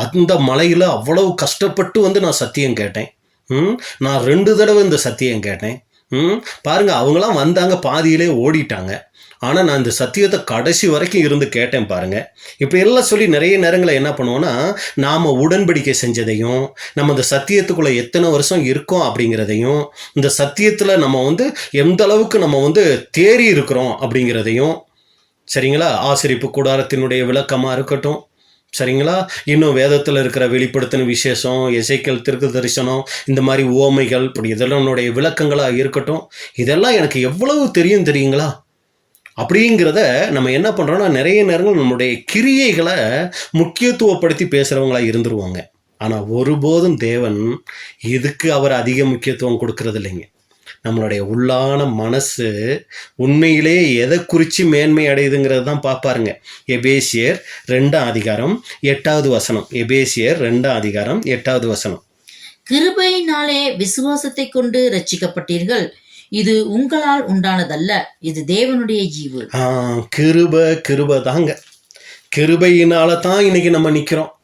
அந்த மலையில் அவ்வளவு கஷ்டப்பட்டு வந்து நான் சத்தியம் கேட்டேன். நான் 2 தடவை இந்த சத்தியம் கேட்டேன். பாருங்கள், அவங்களாம் வந்தாங்க, பாதியிலே ஓடிட்டாங்க. ஆனால் நான் இந்த சத்தியத்தை கடைசி வரைக்கும் இருந்து கேட்டேன் பாருங்கள். இப்படி எல்லாம் சொல்லி நிறைய நேரங்களில் என்ன பண்ணுவோன்னா, நாம் உடன்படிக்கை செஞ்சதையும், நம்ம இந்த சத்தியத்துக்குள்ளே எத்தனை வருஷம் இருக்கோம் அப்படிங்கிறதையும், இந்த சத்தியத்தில் நம்ம வந்து எந்த அளவுக்கு நம்ம வந்து தேறி இருக்கிறோம் அப்படிங்கிறதையும், சரிங்களா, ஆசரிப்பு கூடாரத்தினுடைய விளக்கமாக இருக்கட்டும், சரிங்களா, இன்னும் வேதத்தில் இருக்கிற வெளிப்படுத்தின விசேஷம், எசேக்கியேல் தீர்க்க தரிசனம், இந்த மாதிரி உவமைகள், இப்படி இதெல்லாம் என்னுடைய விளக்கங்களாக இருக்கட்டும், இதெல்லாம் எனக்கு எவ்வளவு தெரியுங்களா அப்படிங்கிறத நம்ம என்ன பண்ணுறோன்னா, நிறைய நேரங்கள் நம்மளுடைய கிரியைகளை முக்கியத்துவப்படுத்தி பேசுகிறவங்களா இருந்துருவாங்க. ஆனால் ஒருபோதும் தேவன் இதுக்கு அவர் அதிக முக்கியத்துவம் கொடுக்கறது இல்லைங்க. நம்மளுடைய உள்ளான மனசு உண்மையிலே எதை குறித்து மேன்மை அடையுதுங்கிறது தான் பார்ப்பாருங்க. எபேசியர் 2:8 எபேசியர் 2:8 கிருபையினாலே விசுவாசத்தை கொண்டு ரட்சிக்கப்பட்டீர்கள், இது உங்களால் உண்டானதல்ல, இது தேவனுடைய ஈவு. கிருபை தாங்க. கிருபையினால தான் இன்னைக்கு நம்ம நிற்கிறோம்.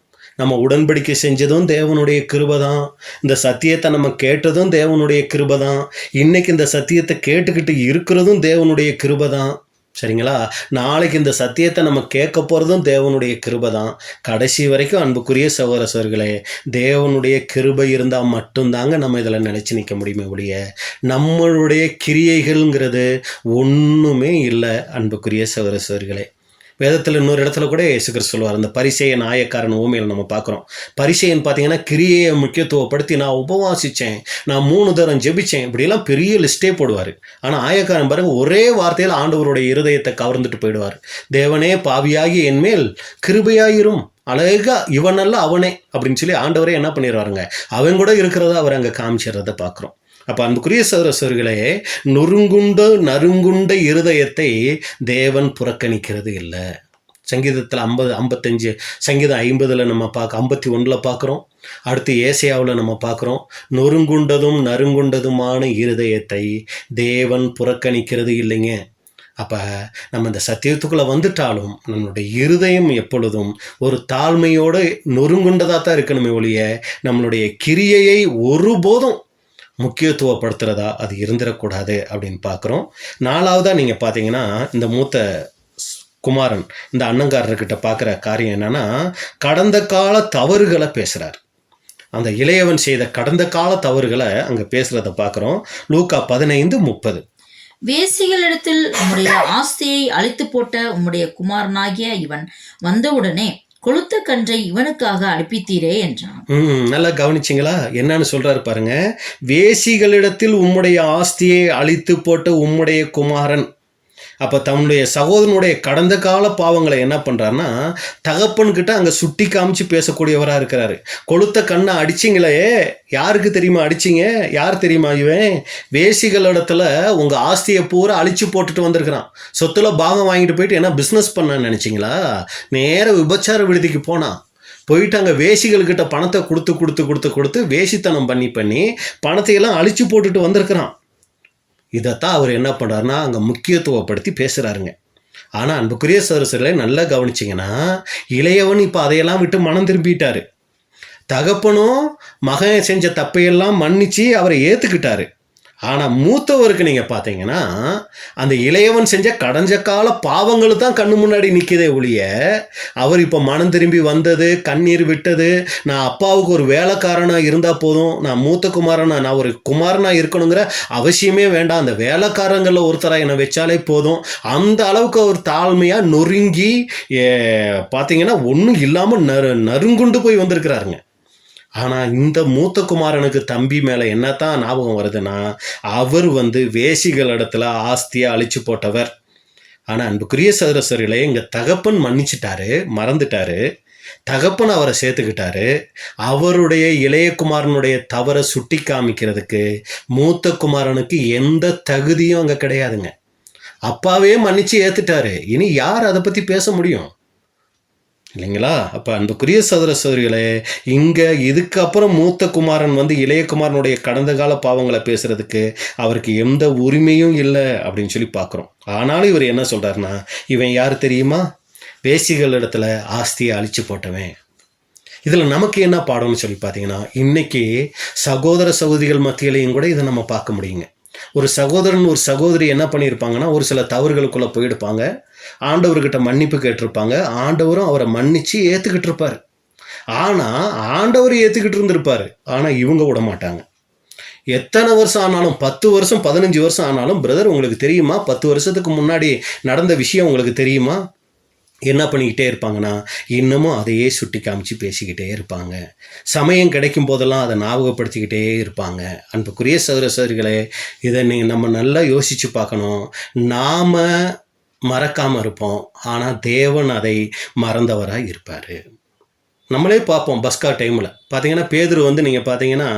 நம்ம உடன்படிக்கை செஞ்சதும் தேவனுடைய கிருபை தான். இந்த சத்தியத்தை நம்ம கேட்டதும் தேவனுடைய கிருபை தான். இன்னைக்கு இந்த சத்தியத்தை கேட்டுக்கிட்டு இருக்கிறதும் தேவனுடைய கிருபை தான். சரிங்களா, நாளைக்கு இந்த சத்தியத்தை நம்ம கேட்க போகிறதும் தேவனுடைய கிருபை தான். கடைசி வரைக்கும் அன்புக்குரிய சகோதரர்களே, தேவனுடைய கிருபை இருந்தால் மட்டும்தாங்க நம்ம இதில் நினச்சி நிற்க முடியுமே ஒழிய நம்மளுடைய கிரியைகள்ங்கிறது ஒன்றுமே இல்லை. அன்புக்குரிய சகோதரர்களே, வேதத்தில் இன்னொரு இடத்துல கூட இயேசு கிறிஸ்து சொல்லுவார். அந்த பரிசேயன் ஆயக்காரன் ஊமையில் நம்ம பார்க்குறோம். பரிசேயன் பார்த்தீங்கன்னா கிரியையை முக்கியத்துவப்படுத்தி நான் உபவாசித்தேன், நான் 3 தரம் ஜெபிச்சேன், இப்படியெல்லாம் பெரிய லிஸ்ட்டே போடுவார். ஆனால் ஆயக்காரன் பாருங்க, ஒரே வார்த்தையில் ஆண்டவருடைய இருதயத்தை கவர்ந்துட்டு போயிடுவார். தேவனே, பாவியாகி என்மேல் கிருபையாயிரும், அழகா இவனல்ல அவனே அப்படின்னு சொல்லி ஆண்டவரே என்ன பண்ணிடுவாருங்க, அவன் கூட இருக்கிறத அவர் அங்கே காமிச்சிடுறத பார்க்குறோம். அப்போ அன்புக்குரிய சகோதரர்களே, நறுங்குண்ட இருதயத்தை தேவன் புறக்கணிக்கிறது இல்லை. சங்கீதத்தில் 55 சங்கீதம் 50 நம்ம 51 பார்க்குறோம். அடுத்து ஏசாயாவில் நம்ம பார்க்குறோம், நறுங்குண்டதுமான இருதயத்தை தேவன் புறக்கணிக்கிறது இல்லைங்க. அப்போ நம்ம இந்த சத்தியத்துக்குள்ளே வந்துட்டாலும் நம்மளுடைய இருதயம் எப்பொழுதும் ஒரு தாழ்மையோடு நொறுங்குண்டதாக தான் இருக்கணுமே ஒழிய நம்மளுடைய கிரியையை ஒருபோதும் முக்கியத்துவப்படுத்துகிறதா அது இருந்துடக்கூடாது அப்படின்னு பார்க்குறோம். 4வதாக நீங்கள் பார்த்தீங்கன்னா, இந்த மூத்த குமாரன் இந்த அண்ணங்காரர்கிட்ட பார்க்குற காரியம் என்னன்னா, கடந்த கால தவறுகளை பேசுகிறார். அந்த இளையவன் செய்த கடந்த கால தவறுகளை அங்கே பேசுகிறத பார்க்குறோம். லூக்கா 15:30 வேசிகளிடத்தில் உம்முடைய ஆஸ்தியை அழித்து போட்ட உம்முடைய குமாரனாகிய இவன் வந்தவுடனே கொளுத்த கன்றை இவனுக்காக அனுப்பித்தீரே என்றான். நல்லா கவனிச்சிங்களா? என்னன்னு சொல்றாரு பாருங்க. வேசிகளிடத்தில் உம்முடைய ஆஸ்தியை அழித்து போட்ட உம்முடைய குமாரன். அப்போ தன்னுடைய சகோதரனுடைய கடந்த கால பாவங்களை என்ன பண்ணுறாருன்னா தகப்பன்கிட்ட அங்கே சுட்டி காமிச்சு பேசக்கூடியவராக இருக்கிறாரு. கொளுத்த கண்ணை அடிச்சிங்களே, யாருக்கு தெரியுமா அடிச்சிங்க? யார் தெரியுமா? இவன் வேசிகளிடத்துல உங்கள் ஆஸ்தியை பூரா அழிச்சு போட்டுட்டு வந்திருக்கிறான். சொத்துல பாகம் வாங்கிட்டு போயிட்டு என்ன பிஸ்னஸ் பண்ணான்னு நினச்சிங்களா? நேர விபச்சார விடுதிக்கு போனான். போயிட்டு அங்கே வேசிகள்கிட்ட பணத்தை கொடுத்து வேசித்தனம் பண்ணி பணத்தையெல்லாம் அழிச்சு போட்டுட்டு வந்திருக்கிறான். இதைத்தான் அவர் என்ன பண்ணுறாருன்னா அங்கே முக்கியத்துவப்படுத்தி பேசுகிறாருங்க. ஆனால் அன்புக்குரிய சகோதரர்களே, நல்லா கவனிச்சிங்கன்னா, இளையவன் இப்போ அதையெல்லாம் விட்டு மனம் திரும்பிட்டாரு. தகப்பனும் மகன் செஞ்ச தப்பையெல்லாம் மன்னிச்சு அவரை ஏற்றுக்கிட்டாரு. ஆனால் மூத்தவருக்கு நீங்கள் பார்த்தீங்கன்னா அந்த இளையவன் செஞ்ச கடந்த கால பாவங்கள் தான் கண்ணு முன்னாடி நிற்கதே ஒழிய அவர் இப்போ மனம் திரும்பி வந்தது, கண்ணீர் விட்டது, நான் அப்பாவுக்கு ஒரு வேலைக்காரனாக இருந்தால் போதும், நான் மூத்த குமாரனா, நான் ஒரு குமாரனாக இருக்கணுங்கிற அவசியமே வேண்டாம், அந்த வேலைக்காரங்களில் ஒருத்தராக என்னை வச்சாலே போதும், அந்த அளவுக்கு ஒரு தாழ்மையாக நொறுங்கி பார்த்தீங்கன்னா ஒன்றும் இல்லாமல் நறுங்குண்டு போய் வந்திருக்கிறாருங்க. ஆனால் இந்த மூத்த குமாரனுக்கு தம்பி மேலே என்னத்தான் ஞாபகம் வருதுன்னா, அவர் வேசிகள் இடத்துல ஆஸ்தியை அழிச்சு போட்டவர். ஆனால் அன்புக்குரிய சகோதரர்களே, எங்கள் தகப்பன் மன்னிச்சிட்டாரு, மறந்துட்டாரு. தகப்பன் அவரை சேர்த்துக்கிட்டாரு. அவருடைய இளைய குமாரனுடைய தவறை சுட்டி காமிக்கிறதுக்கு மூத்த குமாரனுக்கு எந்த தகுதியும் அங்கே கிடையாதுங்க. அப்பாவே மன்னிச்சு ஏத்துட்டாரு. இனி யார் அதை பற்றி பேச முடியும் இல்லைங்களா? அப்போ அன்புக்குரிய சகோதர சகோதரிகளே, இங்கே இதுக்கப்புறம் மூத்த குமாரன் இளைய குமாரனுடைய கடந்த கால பாவங்களை பேசுறதுக்கு அவருக்கு எந்த உரிமையும் இல்லை அப்படின்னு சொல்லி பார்க்குறோம். ஆனாலும் இவர் என்ன சொல்கிறாருன்னா, இவன் யார் தெரியுமா? வேசிகள் இடத்துல ஆஸ்தியை அழிச்சு போட்டவன். இதில் நமக்கு என்ன பாடம்னு சொல்லி பார்த்தீங்கன்னா, இன்னைக்கு சகோதர சகோதரிகள் மத்தியிலையும் கூட இதை நம்ம பார்க்க முடியுங்க. ஒரு சகோதரன் ஒரு சகோதரி என்ன பண்ணியிருப்பாங்கன்னா, ஒரு சில தவறுகளுக்குள்ளே போயிடுப்பாங்க. ஆண்டவர்கிட்ட மன்னிப்பு கேட்டிருப்பாங்க. ஆண்டவரும் அவரை மன்னிச்சு ஏற்றுக்கிட்டு இருப்பார். ஆனால் ஆண்டவர் ஏற்றுக்கிட்டு இருந்திருப்பார். ஆனால் இவங்க விட மாட்டாங்க. எத்தனை வருஷம் ஆனாலும், 10 வருஷம் 15 வருஷம் ஆனாலும், பிரதர் உங்களுக்கு தெரியுமா 10 வருஷத்துக்கு முன்னாடி நடந்த விஷயம் உங்களுக்கு தெரியுமா? என்ன பண்ணிக்கிட்டே இருப்பாங்கன்னா, இன்னமும் அதையே சுட்டி காமிச்சு பேசிக்கிட்டே இருப்பாங்க. சமயம் கிடைக்கும் போதெல்லாம் அதை ஞாபகப்படுத்திக்கிட்டே இருப்பாங்க. அன்புக்குரிய சகோதர சகோதரிகளே, இதை நம்ம நல்லா யோசித்து பார்க்கணும். நாம் மறக்காமல் இருப்போம், ஆனால் தேவன் அதை மறந்தவராக இருப்பார். நம்மளே பார்ப்போம். பஸ்கா டைமில் பார்த்தீங்கன்னா, பேதுரு நீங்கள் பார்த்தீங்கன்னா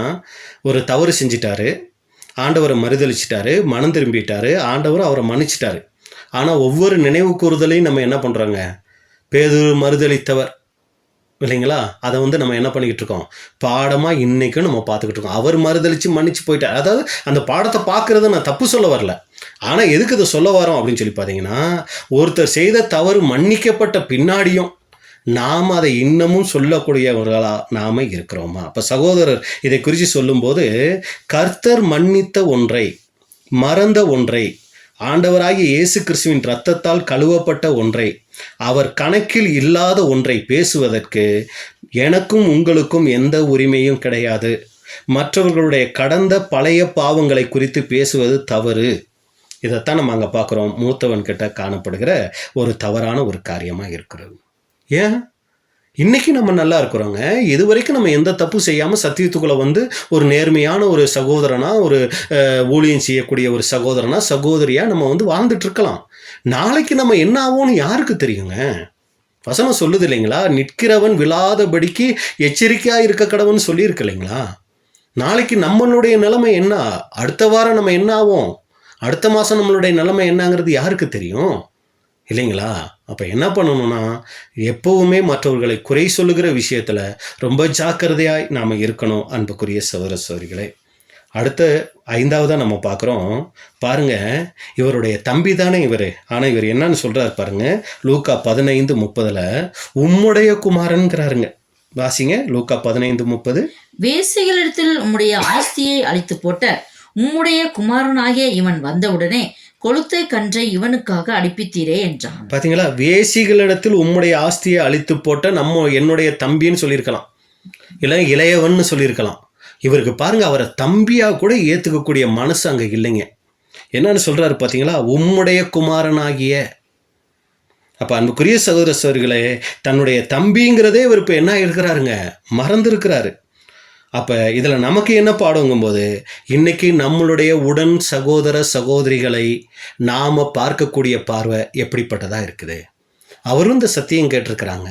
ஒரு தவறு செஞ்சிட்டாரு. ஆண்டவரை மறுதளிச்சிட்டாரு, மனம் திரும்பிட்டாரு. ஆண்டவர் அவரை மன்னிச்சிட்டாரு. ஆனால் ஒவ்வொரு நினைவு கூறுதலையும் நம்ம என்ன பண்ணுறோங்க, பேதுரு மறுதளித்தவர் இல்லைங்களா? அதை நம்ம என்ன பண்ணிக்கிட்டு இருக்கோம், பாடமாக இன்றைக்கும் நம்ம பார்த்துக்கிட்டு இருக்கோம். அவர் மறுதளித்து மன்னிச்சு போயிட்டார். அதாவது அந்த பாடத்தை பார்க்குறத நான் தப்பு சொல்ல வரல. ஆனால் எதுக்கு இதை சொல்ல வரோம் அப்படின்னு சொல்லி பார்த்தீங்கன்னா, ஒருத்தர் செய்த தவறு மன்னிக்கப்பட்ட பின்னாடியும் நாம் அதை இன்னமும் சொல்லக்கூடியவர்களாக நாம் இருக்கிறோமா? அப்போ சகோதரர் இதை குறித்து சொல்லும்போது, கர்த்தர் மன்னித்த ஒன்றை, மறந்த ஒன்றை, ஆண்டவராகிய இயேசு கிறிஸ்துவின் இரத்தத்தால் கழுவப்பட்ட ஒன்றை, அவர் கணக்கில் இல்லாத ஒன்றை பேசுவதற்கு எனக்கும் உங்களுக்கும் எந்த உரிமையும் கிடையாது. மற்றவர்களுடைய கடந்த பழைய பாவங்களை குறித்து பேசுவது தவறு. இதைத்தான் நம்ம அங்கே பார்க்குறோம். மூத்தவன் கிட்ட காணப்படுகிற ஒரு தவறான ஒரு காரியமாக இருக்கிறது. ஏன் இன்னைக்கு நம்ம நல்லா இருக்கிறோங்க. இது வரைக்கும் நம்ம எந்த தப்பு செய்யாமல் சத்தியத்துக்குள்ளே ஒரு நேர்மையான ஒரு சகோதரனா, ஒரு ஊழியம் செய்யக்கூடிய ஒரு சகோதரனா, சகோதரியாக நம்ம வாழ்ந்துட்டு இருக்கலாம். நாளைக்கு நம்ம என்ன ஆகும்னு யாருக்கு தெரியுங்க? வசனம் சொல்லுது இல்லைங்களா, நிற்கிறவன் விழாதபடிக்கு எச்சரிக்கையாக இருக்க கடவுன்னு சொல்லியிருக்கு இல்லைங்களா? நாளைக்கு நம்மளுடைய நிலைமை என்ன, அடுத்த வாரம் நம்ம என்ன ஆகும், அடுத்த மாதம் நம்மளுடைய நிலைமை என்னங்கிறது யாருக்கு தெரியும் இல்லைங்களா? அப்போ என்ன பண்ணணும்னா, எப்போவுமே மற்றவர்களை குறை சொல்லுகிற விஷயத்தில் ரொம்ப ஜாக்கிரதையாய் நாம் இருக்கணும். அன்புக்குரிய சகோதர சகோதரிகளே, அடுத்த 5வதாக நம்ம பார்க்குறோம். பாருங்க, இவருடைய தம்பி தானே இவர். ஆனால் இவர் என்னன்னு சொல்கிறார் பாருங்க, லூக்கா 15:30 உம்முடைய குமாரன்கிறாருங்க. வாசிங்க, லூக்கா 15:30. வேசிகளிடத்தில் உம்முடைய ஆஸ்தியை அழித்து போட்ட உம்முடைய குமாரனாகிய இவன் வந்தவுடனே கொளுத்தை கன்றை இவனுக்காக அடிப்பித்தீரே என்றான். பார்த்தீங்களா, வேசிகளிடத்தில் உம்முடைய ஆஸ்தியை அழித்து போட்ட என்னுடைய தம்பின்னு சொல்லியிருக்கலாம், இல்லை இளையவன்னு சொல்லியிருக்கலாம். இவருக்கு பாருங்க, அவரை தம்பியாக கூட ஏற்றுக்கக்கூடிய மனசு அங்கே இல்லைங்க. என்னன்னு சொல்கிறாரு பார்த்தீங்களா, உம்முடைய குமாரனாகிய. அப்போ அன்புக்குரிய சகோதர சகோதரிகளே, தன்னுடைய தம்பிங்கிறதே இவர் இப்போ என்ன இருக்கிறாருங்க, மறந்துருக்கிறாரு. அப்போ இதில் நமக்கு என்ன பாடங்கும்போது, இன்றைக்கி நம்மளுடைய உடன் சகோதர சகோதரிகளை நாம் பார்க்கக்கூடிய பார்வை எப்படிப்பட்டதாக இருக்குது? அவரும் இந்த சத்தியம் கேட்டிருக்கிறாங்க,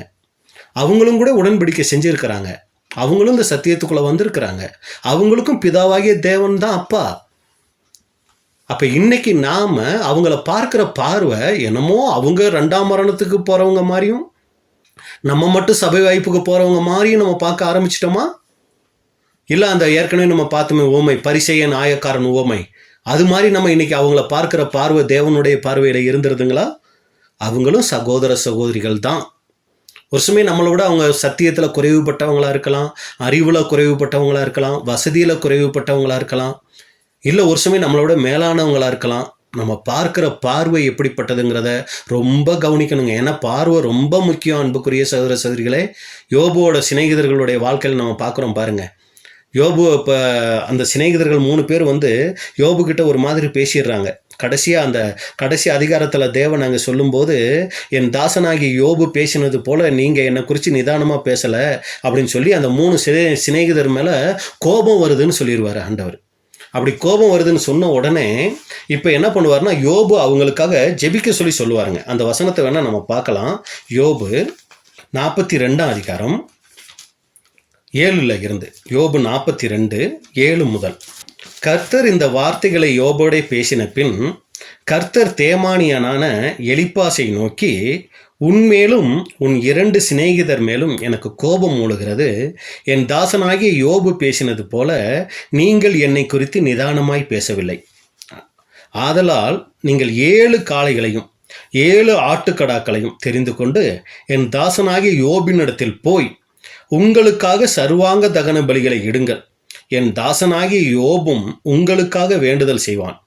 அவங்களும் கூட உடன்படிக்கை செஞ்சுருக்கிறாங்க, அவங்களும் இந்த சத்தியத்துக்குள்ளே வந்திருக்கிறாங்க, அவங்களுக்கும் பிதாவாகிய தேவன் தான் அப்பா. அப்போ இன்னைக்கு நாம் அவங்கள பார்க்குற பார்வை என்னமோ அவங்க 2ஆம் மரணத்துக்கு போகிறவங்க மாதிரியும், நம்ம மட்டும் சபை வாய்ப்புக்கு போகிறவங்க மாதிரியும் நம்ம பார்க்க ஆரம்பிச்சிட்டோமா? இல்லை அந்த ஏற்கனவே நம்ம பார்த்தோமே உவமை, பரிசேயன் ஆயக்காரன் உவமை, அது மாதிரி நம்ம இன்னைக்கு அவங்கள பார்க்குற பார்வை தேவனுடைய பார்வையில் இருந்துருதுங்களா? அவங்களும் சகோதர சகோதரிகள் தான். ஒரு சமயம் நம்மளை விட அவங்க சத்தியத்தில் குறைவுபட்டவங்களாக இருக்கலாம், அறிவில் குறைவுபட்டவங்களாக இருக்கலாம், வசதியில் குறைவுபட்டவங்களாக இருக்கலாம், இல்லை ஒரு சமயம் நம்மளோட மேலானவங்களாக இருக்கலாம். நம்ம பார்க்குற பார்வை எப்படிப்பட்டதுங்கிறத ரொம்ப கவனிக்கணுங்க. ஏன்னா பார்வை ரொம்ப முக்கியம். அன்புக்குரிய சகோதர சகோதரிகளே, யோபுவோட சிநேகிதர்களுடைய வாழ்க்கையில் நம்ம பார்க்குறோம் பாருங்கள். யோபு இப்போ அந்த சிநேகிதர்கள் 3 பேர் யோபுக்கிட்ட ஒரு மாதிரி பேசிடுறாங்க. கடைசியாக அந்த கடைசி அதிகாரத்தில் தேவன் அங்கே சொல்லும்போது, என் தாசனாகிய யோபு பேசினது போல் நீங்கள் என்னை குறித்து நிதானமாக பேசலை அப்படின்னு சொல்லி அந்த 3 சிநேகிதர் மேலே கோபம் வருதுன்னு சொல்லிடுவார் ஆண்டவர். அப்படி கோபம் வருதுன்னு சொன்ன உடனே இப்போ என்ன பண்ணுவார்னா, யோபு அவங்களுக்காக ஜெபிக்க சொல்லி சொல்லுவாருங்க. அந்த வசனத்தை வேணால் நம்ம பார்க்கலாம். யோபு 42 அதிகாரம் 7 இருந்து. யோபு 42:7 முதல். கர்த்தர் இந்த வார்த்தைகளை யோபோடே பேசின பின் கர்த்தர் தேமானியனான எலிப்பாசை நோக்கி, உன்மேலும் உன் 2 சிநேகிதர் மேலும் எனக்கு கோபம் மூளுகிறது. என் தாசனாகிய யோபு பேசினது போல நீங்கள் என்னை குறித்து நிதானமாய் பேசவில்லை. ஆதலால் நீங்கள் 7 காளைகளையும் 7 ஆட்டுக்கடாக்களையும் தெரிந்து கொண்டு என் தாசனாகிய யோபினிடத்தில் போய் உங்களுக்காக சர்வாங்க தகன பலிகளை இடுங்கள். என் தாசனாகிய யோபும் உங்களுக்காக வேண்டுதல் செய்வான்.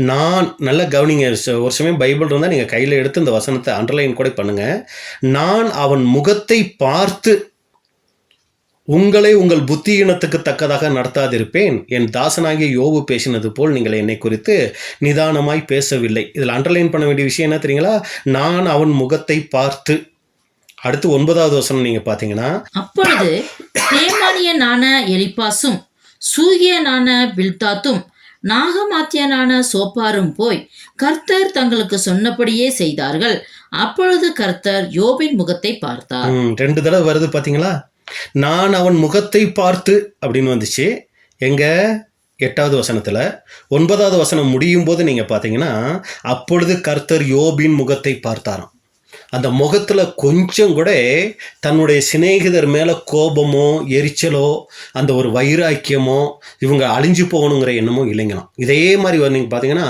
நான் நல்ல கவனிங்க, ஒரு சமயம் பைபிள் இருந்தால் நீங்கள் கையில் எடுத்து இந்த வசனத்தை அண்டர்லைன் கூட பண்ணுங்க. நான் அவன் முகத்தை பார்த்து உங்களை உங்கள் புத்தியினத்துக்கு தக்கதாக நடத்தாதிருப்பேன். என் தாசனாகிய யோபு பேசினது போல் நீங்கள் என்னை குறித்து நிதானமாய் பேசவில்லை. இதில் அண்டர்லைன் பண்ண வேண்டிய விஷயம் என்ன தெரியுங்களா? நான் அவன் முகத்தை பார்த்து. அடுத்து 9வது வசனம் நீங்க பார்த்தீங்கன்னா, அப்பொழுது தேமானியனான எலிப்பாசும் சூகியனான பில்தாத்தும் நாகமாத்தியனான சோப்பாரும் போய் கர்த்தர் தங்களுக்கு சொன்னபடியே செய்தார்கள். அப்பொழுது கர்த்தர் யோபின் முகத்தை பார்த்தார். 2 தடவை வருது பார்த்தீங்களா? நான் அவன் முகத்தை பார்த்து அப்படின்னு வந்துச்சு. எங்க 8வது வசனத்தில். 9வது வசனம் முடியும் போது நீங்கள் பார்த்தீங்கன்னா, அப்பொழுது கர்த்தர் யோபின் முகத்தை பார்த்தாராம். அந்த முகத்தில் கொஞ்சம் கூட தன்னுடைய சிநேகிதர் மேலே கோபமோ எரிச்சலோ அந்த ஒரு வைராக்கியமோ இவங்க அழிஞ்சு போகணுங்கிற எண்ணமோ இல்லைங்களாம். இதே மாதிரி நீங்கள் பார்த்தீங்கன்னா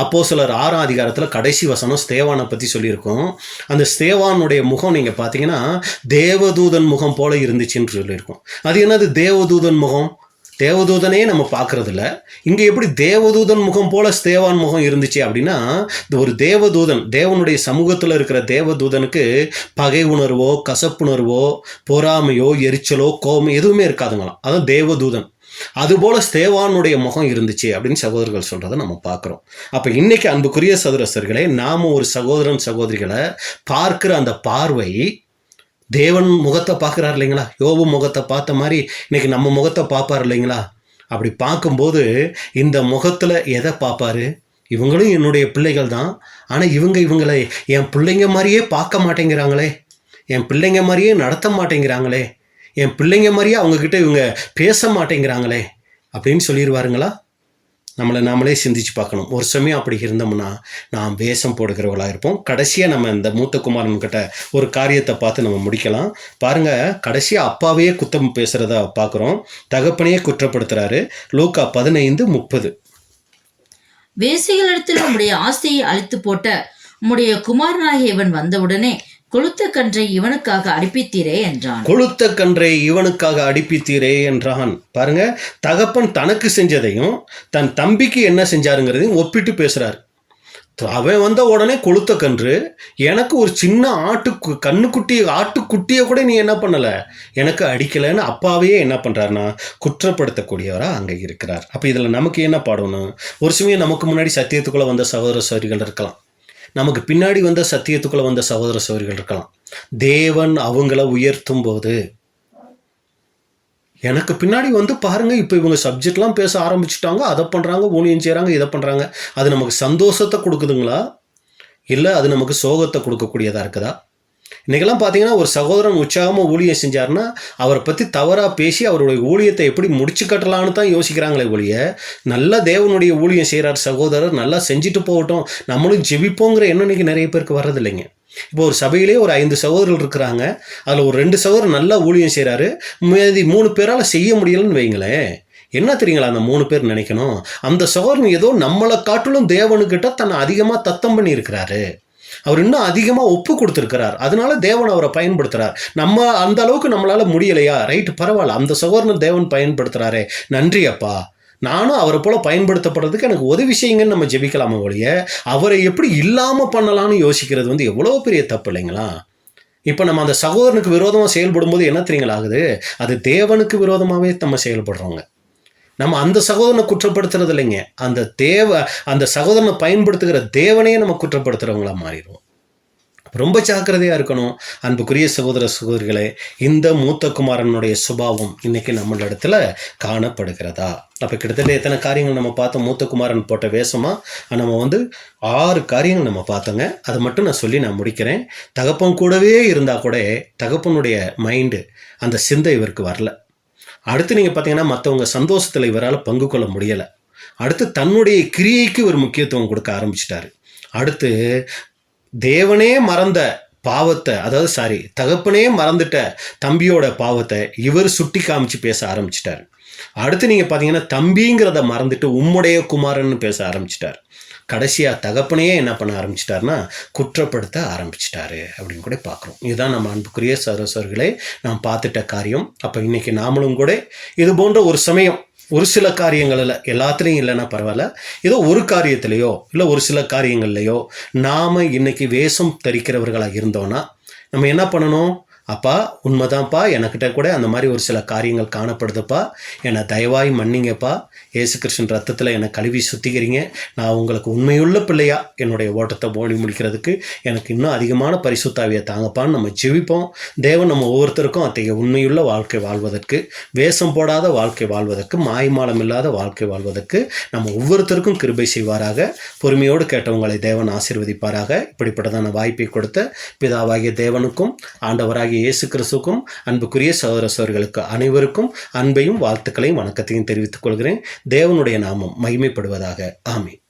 அப்போஸ்தலர் 6ஆம் அதிகாரத்தில் கடைசி வசனம் ஸ்தேவானை பற்றி சொல்லியிருக்கோம். அந்த ஸ்தேவானுடைய முகம் நீங்கள் பார்த்தீங்கன்னா தேவதூதன் முகம் போல இருந்துச்சுன்னு சொல்லியிருக்கோம். அது என்னது தேவதூதன் முகம்? தேவதூதனே நம்ம பார்க்கறதில்ல. இங்கே எப்படி தேவதூதன் முகம் போல ஸ்தேவான் முகம் இருந்துச்சு அப்படின்னா, இந்த ஒரு தேவதூதன், தேவனுடைய சமூகத்தில் இருக்கிற தேவதூதனுக்கு பகை உணர்வோ கசப்புணர்வோ பொறாமையோ எரிச்சலோ கோபம் எதுவுமே இருக்காதுங்களாம். அதான் தேவதூதன். அதுபோல ஸ்தேவானுடைய முகம் இருந்துச்சு அப்படின்னு சகோதரர்கள் சொல்றதை நம்ம பார்க்குறோம். அப்போ இன்னைக்கு அன்புக்குரிய சகோதரர்களே, நாம ஒரு சகோதரன் சகோதரிகளை பார்க்கிற அந்த பார்வை தேவன் முகத்தை பார்க்குறாரு இல்லைங்களா? யோபு முகத்தை பார்த்த மாதிரி இன்னைக்கு நம்ம முகத்தை பார்ப்பார் இல்லைங்களா? அப்படி பார்க்கும்போது இந்த முகத்தில் எதை பார்ப்பாரு? இவங்களும் என்னுடைய பிள்ளைகள் தான், ஆனால் இவங்களை என் பிள்ளைங்க மாதிரியே பார்க்க மாட்டேங்கிறாங்களே, என் பிள்ளைங்க மாதிரியே நடத்த மாட்டேங்கிறாங்களே, என் பிள்ளைங்க மாதிரியே அவங்கக்கிட்ட இவங்க பேச மாட்டேங்கிறாங்களே அப்படின்னு சொல்லிடுவாருங்களா? நாமளே சிந்திச்சு பார்க்கணும். ஒரு சமயம் அப்படி இருந்தோம்னா நாம் வேஷம் போடுகிறவர்களாக இருப்போம். கடைசியாக நம்ம இந்த மூத்த குமாரன்கிட்ட ஒரு காரியத்தை பார்த்து நம்ம முடிக்கலாம். பாருங்கள், கடைசியாக அப்பாவையே குத்தம் பேசுகிறத பார்க்குறோம். தகப்பனையே குற்றப்படுத்துகிறாரு. லூக்கா 15:30. வேசிகளிடத்தில் உம்முடைய ஆஸ்தியை அழித்து போட்ட உம்முடைய குமாரனாகிய இவன் வந்தவுடனே கொளுத்த கன்றை இவனுக்காக அடிப்பித்தீரே என்றான். கொளுத்த கன்றை இவனுக்காக அடிப்பித்தீரே என்றான். பாருங்க, தகப்பன் தனக்கு செஞ்சதையும் தன் தம்பிக்கு என்ன செஞ்சாருங்கிறதையும் ஒப்பிட்டு பேசுறாரு. அவன் வந்த உடனே கொளுத்த கன்று, எனக்கு ஒரு சின்ன ஆட்டுக்குட்டியை கூட நீ என்ன பண்ணல, எனக்கு அடிக்கலைன்னு அப்பாவையே என்ன பண்றாருன்னா குற்றப்படுத்தக்கூடியவரா அங்கே இருக்கிறார். அப்போ இதில் நமக்கு என்ன பாடணும்? ஒரு சமயம் நமக்கு முன்னாடி சத்தியத்துக்குள்ள வந்த சகோதர சகோதரிகள் இருக்கலாம், நமக்கு பின்னாடி வந்த சத்தியத்துக்குள்ள வந்த சகோதர சகோதரிகள் இருக்கலாம். தேவன் அவங்கள உயர்த்தும் போது, எனக்கு பின்னாடி வந்து பாருங்க, இப்போ இவங்க சப்ஜெக்ட்லாம் பேச ஆரம்பிச்சுட்டாங்க, அதை பண்ணுறாங்க, ஊழியம் செய்கிறாங்க, இதை பண்ணுறாங்க, அது நமக்கு சந்தோஷத்தை கொடுக்குதுங்களா, இல்லை அது நமக்கு சோகத்தை கொடுக்கக்கூடியதாக இருக்குதா? இன்றைக்கெல்லாம் பார்த்தீங்கன்னா ஒரு சகோதரன் உற்சாகமாக ஊழியம் செஞ்சார்னா அவரை பற்றி தவறாக பேசி அவருடைய ஊழியத்தை எப்படி முடிச்சு கட்டலான்னு தான் யோசிக்கிறாங்களே ஒழிய, நல்லா தேவனுடைய ஊழியம் செய்கிறார் சகோதரர், நல்லா செஞ்சுட்டு போகட்டும், நம்மளும் ஜெபிப்போங்கிற எண்ணம் இன்றைக்கி நிறைய பேருக்கு வர்றதில்லைங்க. இப்போ ஒரு சபையிலே ஒரு 5 சகோதரர்கள் இருக்கிறாங்க, அதில் ஒரு 2 சகோதரர் நல்லா ஊழியம் செய்கிறாரு, மீதி 3 பேரால் செய்ய முடியலன்னு வைங்களேன். என்ன தெரியுங்களா அந்த 3 பேர் நினைக்கணும்? அந்த சகோதரன் ஏதோ நம்மளை காட்டிலும் தேவனுக்கிட்ட தன்னை அதிகமாக தத்தம் பண்ணி இருக்கிறாரு, அவர் இன்னும் அதிகமாக ஒப்பு கொடுத்துருக்கிறார், அதனால தேவன் அவரை பயன்படுத்துகிறார். நம்ம அந்த அளவுக்கு நம்மளால் முடியலையா? ரைட்டு, பரவாயில்ல, அந்த சகோதரனை தேவன் பயன்படுத்துகிறாரே, நன்றி அப்பா, நானும் அவரை போல் பயன்படுத்தப்படுறதுக்கு எனக்கு உதவி செய்யுங்கன்னு நம்ம ஜெபிக்கலாமா ஒழிய, அவரை எப்படி இல்லாமல் பண்ணலான்னு யோசிக்கிறது வந்து எவ்வளோ பெரிய தப்பு இல்லைங்களா? இப்போ நம்ம அந்த சகோதரனுக்கு விரோதமாக செயல்படும் போது என்ன தெரியுங்களா ஆகுது? அது தேவனுக்கு விரோதமாகவே நம்ம செயல்படுறோங்க. நம்ம அந்த சகோதரனை குற்றப்படுத்துறது இல்லைங்க, அந்த சகோதரனை பயன்படுத்துகிற தேவனையே நம்ம குற்றப்படுத்துறவங்களா மாறிடுவோம். ரொம்ப ஜாக்கிரதையாக இருக்கணும். அன்புக்குரிய சகோதர சகோதரிகளே, இந்த மூத்த குமாரனுடைய சுபாவம் இன்னைக்கு நம்மளிடத்துல காணப்படுகிறதா? அப்போ கிட்டத்தட்ட எத்தனை காரியங்கள் நம்ம பார்த்தோம்? மூத்த குமாரன் போட்ட வேஷமாக நம்ம 6 காரியங்கள் நம்ம பார்த்தோங்க. அதை மட்டும் நான் முடிக்கிறேன். தகப்பன் கூடவே இருந்தால் கூட தகப்பனுடைய மைண்டு, அந்த சிந்தை இவருக்கு வரல. அடுத்து நீங்கள் பார்த்தீங்கன்னா மற்றவங்க சந்தோஷத்தில் இவரால் பங்கு கொள்ள முடியலை. அடுத்து தன்னுடைய கிரியைக்கு ஒரு முக்கியத்துவம் கொடுக்க ஆரம்பிச்சிட்டாரு. அடுத்து தேவனே மறந்த பாவத்தை, தகப்பனே மறந்துட்ட தம்பியோட பாவத்தை இவர் சுட்டி காமிச்சு பேச ஆரம்பிச்சிட்டார். அடுத்து நீங்கள் பார்த்தீங்கன்னா தம்பிங்கிறத மறந்துட்டு உம்முடைய குமாரன்னு பேச ஆரம்பிச்சிட்டார். கடைசியாக தகப்பனையே என்ன பண்ண ஆரம்பிச்சிட்டாருன்னா குற்றப்படுத்த ஆரம்பிச்சிட்டாரு அப்படின்னு கூட பார்க்குறோம். இதுதான் நம்ம அன்புக்குரிய சகோதரர்களே நாம் பார்த்துட்ட காரியம். அப்போ இன்னைக்கு நாமளும் கூட இது போன்ற ஒரு சமயம் ஒரு சில காரியங்களில், எல்லாத்துலேயும் இல்லைன்னா பரவாயில்ல, ஏதோ ஒரு காரியத்திலையோ இல்லை ஒரு சில காரியங்கள்லையோ நாம் இன்னைக்கு வேஷம் தரிக்கிறவர்களாக இருந்தோன்னா நம்ம என்ன பண்ணணும்? அப்பா உண்மைதான்ப்பா, எனக்கிட்ட கூட அந்த மாதிரி ஒரு சில காரியங்கள் காணப்படுதுப்பா, என்னை தயவாய் மன்னிங்கப்பா, இயேசு கிறிஸ்துவின் ரத்தத்தில் என்னை கழுவி சுத்திக்கிறீங்க, நான் உங்களுக்கு உண்மையுள்ள பிள்ளையா என்னுடைய ஓட்டத்தை ஓடி முடிக்கிறதுக்கு எனக்கு இன்னும் அதிகமான பரிசுத்தாவியை தாங்கப்பான்னு நம்ம ஜெபிப்போம். தேவன் நம்ம ஒவ்வொருத்தருக்கும் அத்தகைய உண்மையுள்ள வாழ்க்கை வாழ்வதற்கு, வேஷம் போடாத வாழ்க்கை வாழ்வதற்கு, மாய்மாலம் இல்லாத வாழ்க்கை வாழ்வதற்கு நம்ம ஒவ்வொருத்தருக்கும் கிருபை செய்வாராக. பொறுமையோடு கேட்டவங்களை தேவன் ஆசீர்வதிப்பாராக. இப்படிப்பட்டதான வாய்ப்பை கொடுத்த பிதாவாகிய தேவனுக்கும் ஆண்டவராகிய இயேசு கிறிஸ்துவுக்கும் அன்புக்குரிய சகோதர சகோதரிகளுக்கு அனைவருக்கும் அன்பையும் வாழ்த்துக்களையும் வணக்கத்தையும் தெரிவித்துக் கொள்கிறேன். தேவனுடைய நாமம் மகிமைப்படுவதாக. ஆமென்.